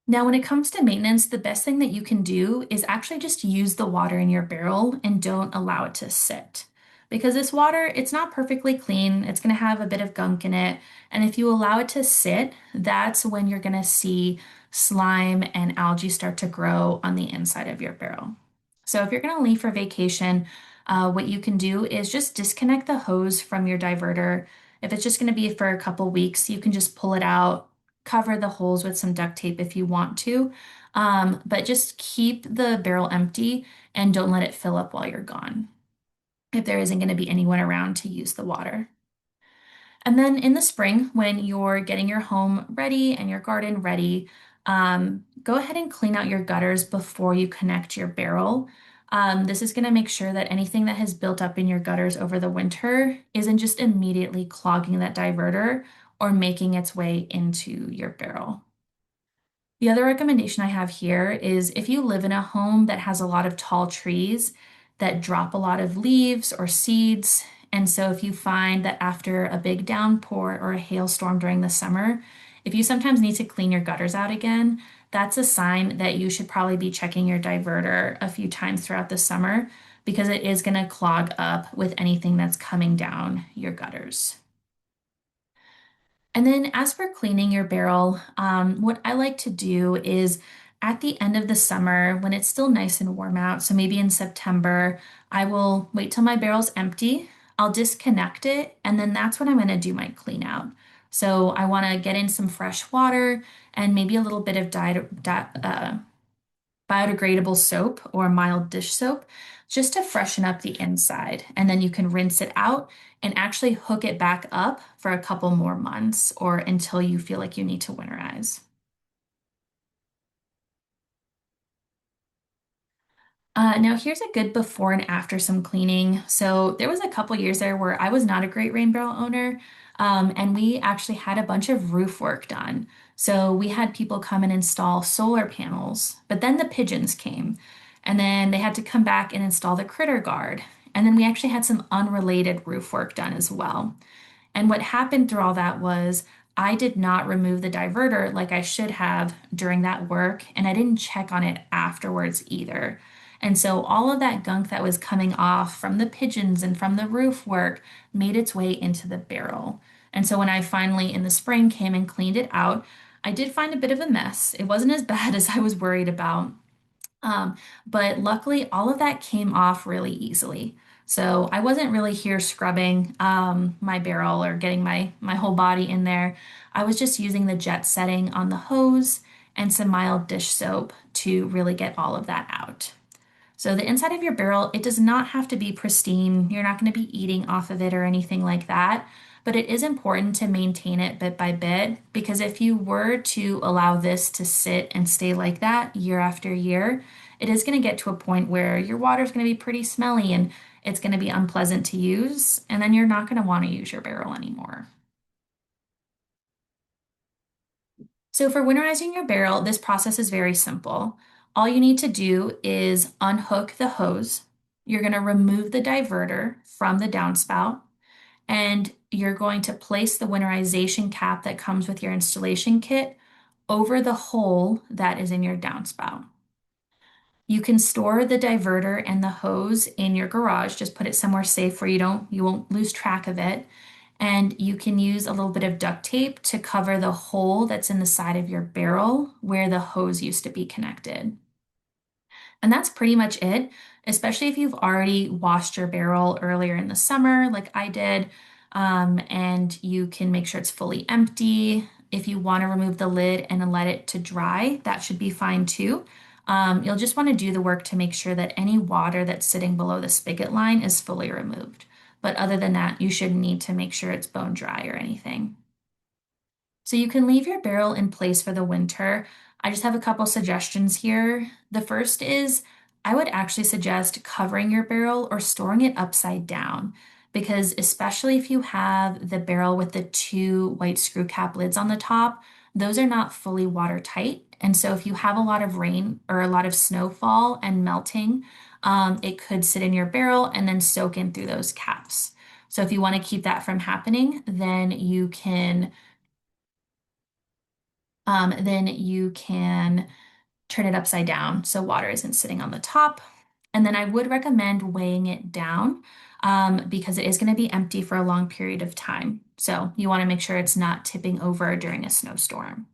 Now, when it comes to maintenance, the best thing that you can do is actually just use the water in your barrel and don't allow it to sit. Because this water, it's not perfectly clean. It's going to have a bit of gunk in it. And if you allow it to sit, that's when you're going to see slime and algae start to grow on the inside of your barrel. So if you're going to leave for vacation, what you can do is just disconnect the hose from your diverter. If it's just going to be for a couple weeks, you can just pull it out, cover the holes with some duct tape if you want to, but just keep the barrel empty and don't let it fill up while you're gone if there isn't going to be anyone around to use the water. And then in the spring, when you're getting your home ready and your garden ready, go ahead and clean out your gutters before you connect your barrel. This is going to make sure that anything that has built up in your gutters over the winter isn't just immediately clogging that diverter or making its way into your barrel. The other recommendation I have here is if you live in a home that has a lot of tall trees that drop a lot of leaves or seeds, and so if you find that after a big downpour or a hailstorm during the summer, if you sometimes need to clean your gutters out again, that's a sign that you should probably be checking your diverter a few times throughout the summer because it is going to clog up with anything that's coming down your gutters. And then as for cleaning your barrel, what I like to do is at the end of the summer, when it's still nice and warm out, so maybe in September, I will wait till my barrel's empty. I'll disconnect it, and then that's when I'm going to do my clean out. So I want to get in some fresh water and maybe a little bit of biodegradable soap or mild dish soap just to freshen up the inside. And then you can rinse it out and actually hook it back up for a couple more months or until you feel like you need to winterize. Now here's a good before and after some cleaning. So there was a couple years there where I was not a great rain barrel owner, and we actually had a bunch of roof work done. So we had people come and install solar panels, but then the pigeons came, and then they had to come back and install the critter guard. And then we actually had some unrelated roof work done as well. And what happened through all that was I did not remove the diverter like I should have during that work, and I didn't check on it afterwards either. And so all of that gunk that was coming off from the pigeons and from the roof work made its way into the barrel. And so when I finally in the spring came and cleaned it out, I did find a bit of a mess. It wasn't as bad as I was worried about. Um, but luckily, all of that came off really easily. So I wasn't really here scrubbing my barrel or getting my whole body in there. I was just using the jet setting on the hose and some mild dish soap to really get all of that out. So the inside of your barrel, it does not have to be pristine. You're not going to be eating off of it or anything like that. But it is important to maintain it bit by bit because if you were to allow this to sit and stay like that year after year, it is going to get to a point where your water is going to be pretty smelly and it's going to be unpleasant to use. And then you're not going to want to use your barrel anymore. So for winterizing your barrel, this process is very simple. All you need to do is unhook the hose. You're going to remove the diverter from the downspout, and you're going to place the winterization cap that comes with your installation kit over the hole that is in your downspout. You can store the diverter and the hose in your garage. Just put it somewhere safe where you won't lose track of it. And you can use a little bit of duct tape to cover the hole that's in the side of your barrel where the hose used to be connected. And that's pretty much it, especially if you've already washed your barrel earlier in the summer, like I did, and you can make sure it's fully empty. If you want to remove the lid and then let it to dry, that should be fine too. You'll just want to do the work to make sure that any water that's sitting below the spigot line is fully removed. But other than that, you shouldn't need to make sure it's bone dry or anything. So you can leave your barrel in place for the winter. I just have a couple suggestions here. The first is I would actually suggest covering your barrel or storing it upside down because especially if you have the barrel with the two white screw cap lids on the top, those are not fully watertight. And so if you have a lot of rain or a lot of snowfall and melting, it could sit in your barrel and then soak in through those caps. So if you want to keep that from happening, then you can turn it upside down so water isn't sitting on the top. And then I would recommend weighing it down because it is going to be empty for a long period of time. So you want to make sure it's not tipping over during a snowstorm.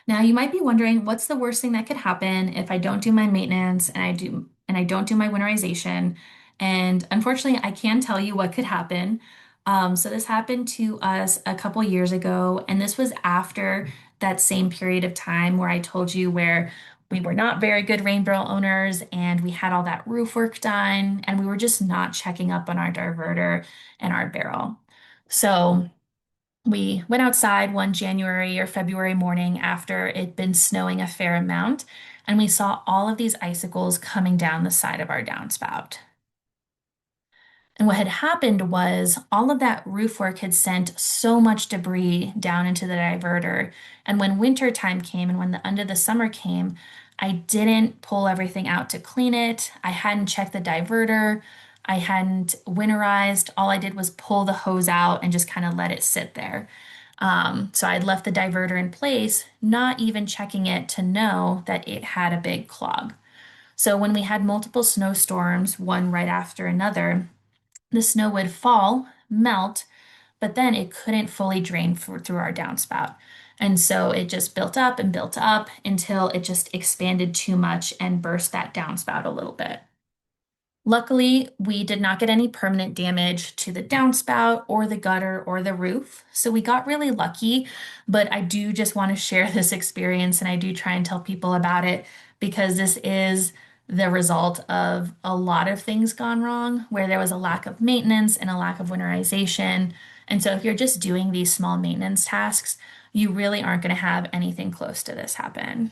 Now you might be wondering what's the worst thing that could happen if I don't do my maintenance and I don't do my winterization. And unfortunately, I can tell you what could happen. So this happened to us a couple years ago, and this was after that same period of time where I told you where we were not very good rain barrel owners and we had all that roof work done and we were just not checking up on our diverter and our barrel. So we went outside one January or February morning after it'd been snowing a fair amount, and we saw all of these icicles coming down the side of our downspout. And what had happened was all of that roof work had sent so much debris down into the diverter. And when winter time came and when the end of the summer came, I didn't pull everything out to clean it. I hadn't checked the diverter. I hadn't winterized. All I did was pull the hose out and just kind of let it sit there. So I'd left the diverter in place, not even checking it to know that it had a big clog. So when we had multiple snowstorms, one right after another, the snow would fall, melt, but then it couldn't fully drain through our downspout. And so it just built up until it just expanded too much and burst that downspout a little bit. Luckily, we did not get any permanent damage to the downspout or the gutter or the roof. So we got really lucky, but I do just want to share this experience and I do try and tell people about it because this is the result of a lot of things gone wrong where there was a lack of maintenance and a lack of winterization. And so if you're just doing these small maintenance tasks, you really aren't going to have anything close to this happen.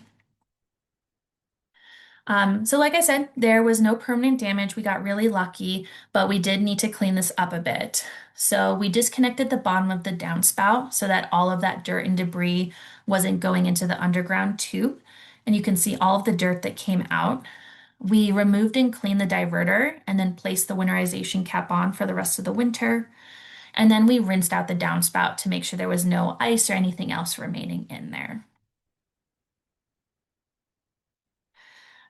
So like I said, there was no permanent damage. We got really lucky, but we did need to clean this up a bit. So we disconnected the bottom of the downspout so that all of that dirt and debris wasn't going into the underground tube. And you can see all of the dirt that came out. We removed and cleaned the diverter and then placed the winterization cap on for the rest of the winter. And then we rinsed out the downspout to make sure there was no ice or anything else remaining in there.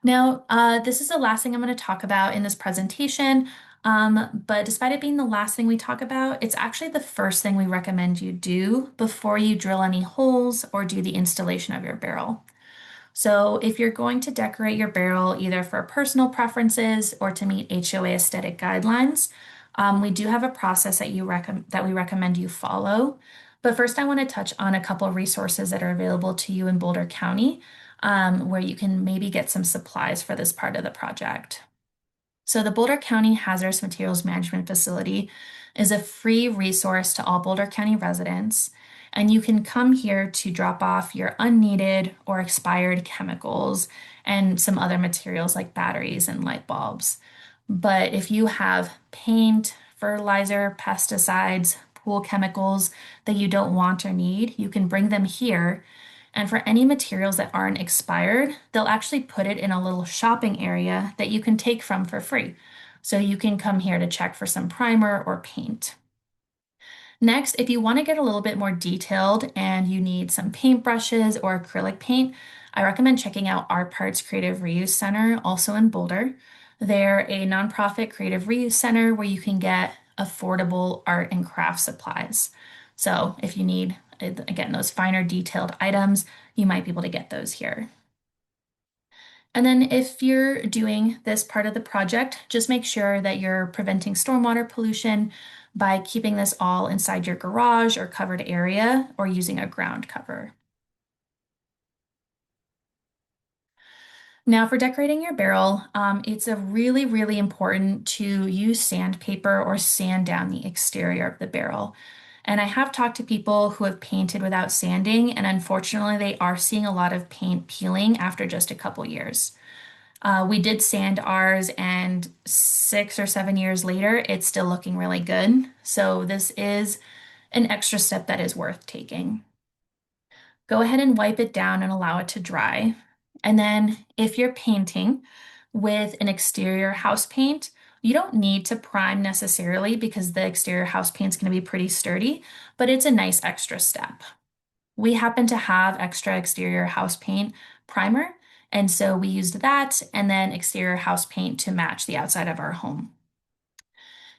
Now, this is the last thing I'm going to talk about in this presentation, but despite it being the last thing we talk about, it's actually the first thing we recommend you do before you drill any holes or do the installation of your barrel. So if you're going to decorate your barrel either for personal preferences or to meet HOA aesthetic guidelines, we do have a process that we recommend you follow. But first, I want to touch on a couple resources that are available to you in Boulder County, where you can maybe get some supplies for this part of the project. So the Boulder County Hazardous Materials Management Facility is a free resource to all Boulder County residents, and you can come here to drop off your unneeded or expired chemicals and some other materials like batteries and light bulbs. But if you have paint, fertilizer, pesticides, pool chemicals that you don't want or need, you can bring them here. And for any materials that aren't expired, they'll actually put it in a little shopping area that you can take from for free. So you can come here to check for some primer or paint. Next, if you want to get a little bit more detailed and you need some paintbrushes or acrylic paint, I recommend checking out Our Parts Creative Reuse Center, also in Boulder. They're a nonprofit creative reuse center where you can get affordable art and craft supplies. So if you need, again, those finer detailed items, you might be able to get those here. And then if you're doing this part of the project, just make sure that you're preventing stormwater pollution by keeping this all inside your garage or covered area or using a ground cover. Now for decorating your barrel, it's a really important to use sandpaper or sand down the exterior of the barrel. And I have talked to people who have painted without sanding, and unfortunately, they are seeing a lot of paint peeling after just a couple years. We did sand ours, and 6 or 7 years later, it's still looking really good. So this is an extra step that is worth taking. Go ahead and wipe it down and allow it to dry. And then if you're painting with an exterior house paint, you don't need to prime necessarily because the exterior house paint's going to be pretty sturdy, but it's a nice extra step. We happen to have extra exterior house paint primer, and so we used that and then exterior house paint to match the outside of our home.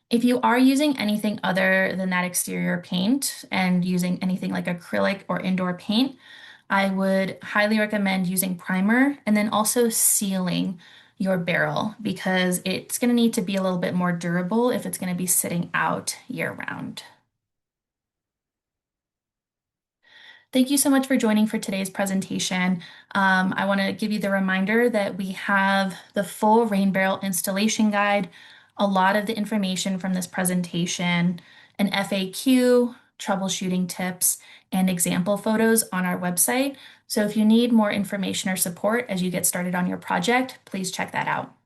If you are using anything other than that exterior paint and using anything like acrylic or indoor paint, I would highly recommend using primer and then also sealing your barrel because it's going to need to be a little bit more durable if it's going to be sitting out year round. Thank you so much for joining for today's presentation. I want to give you the reminder that we have the full rain barrel installation guide, a lot of the information from this presentation, an FAQ, troubleshooting tips, and example photos on our website. So if you need more information or support as you get started on your project, please check that out.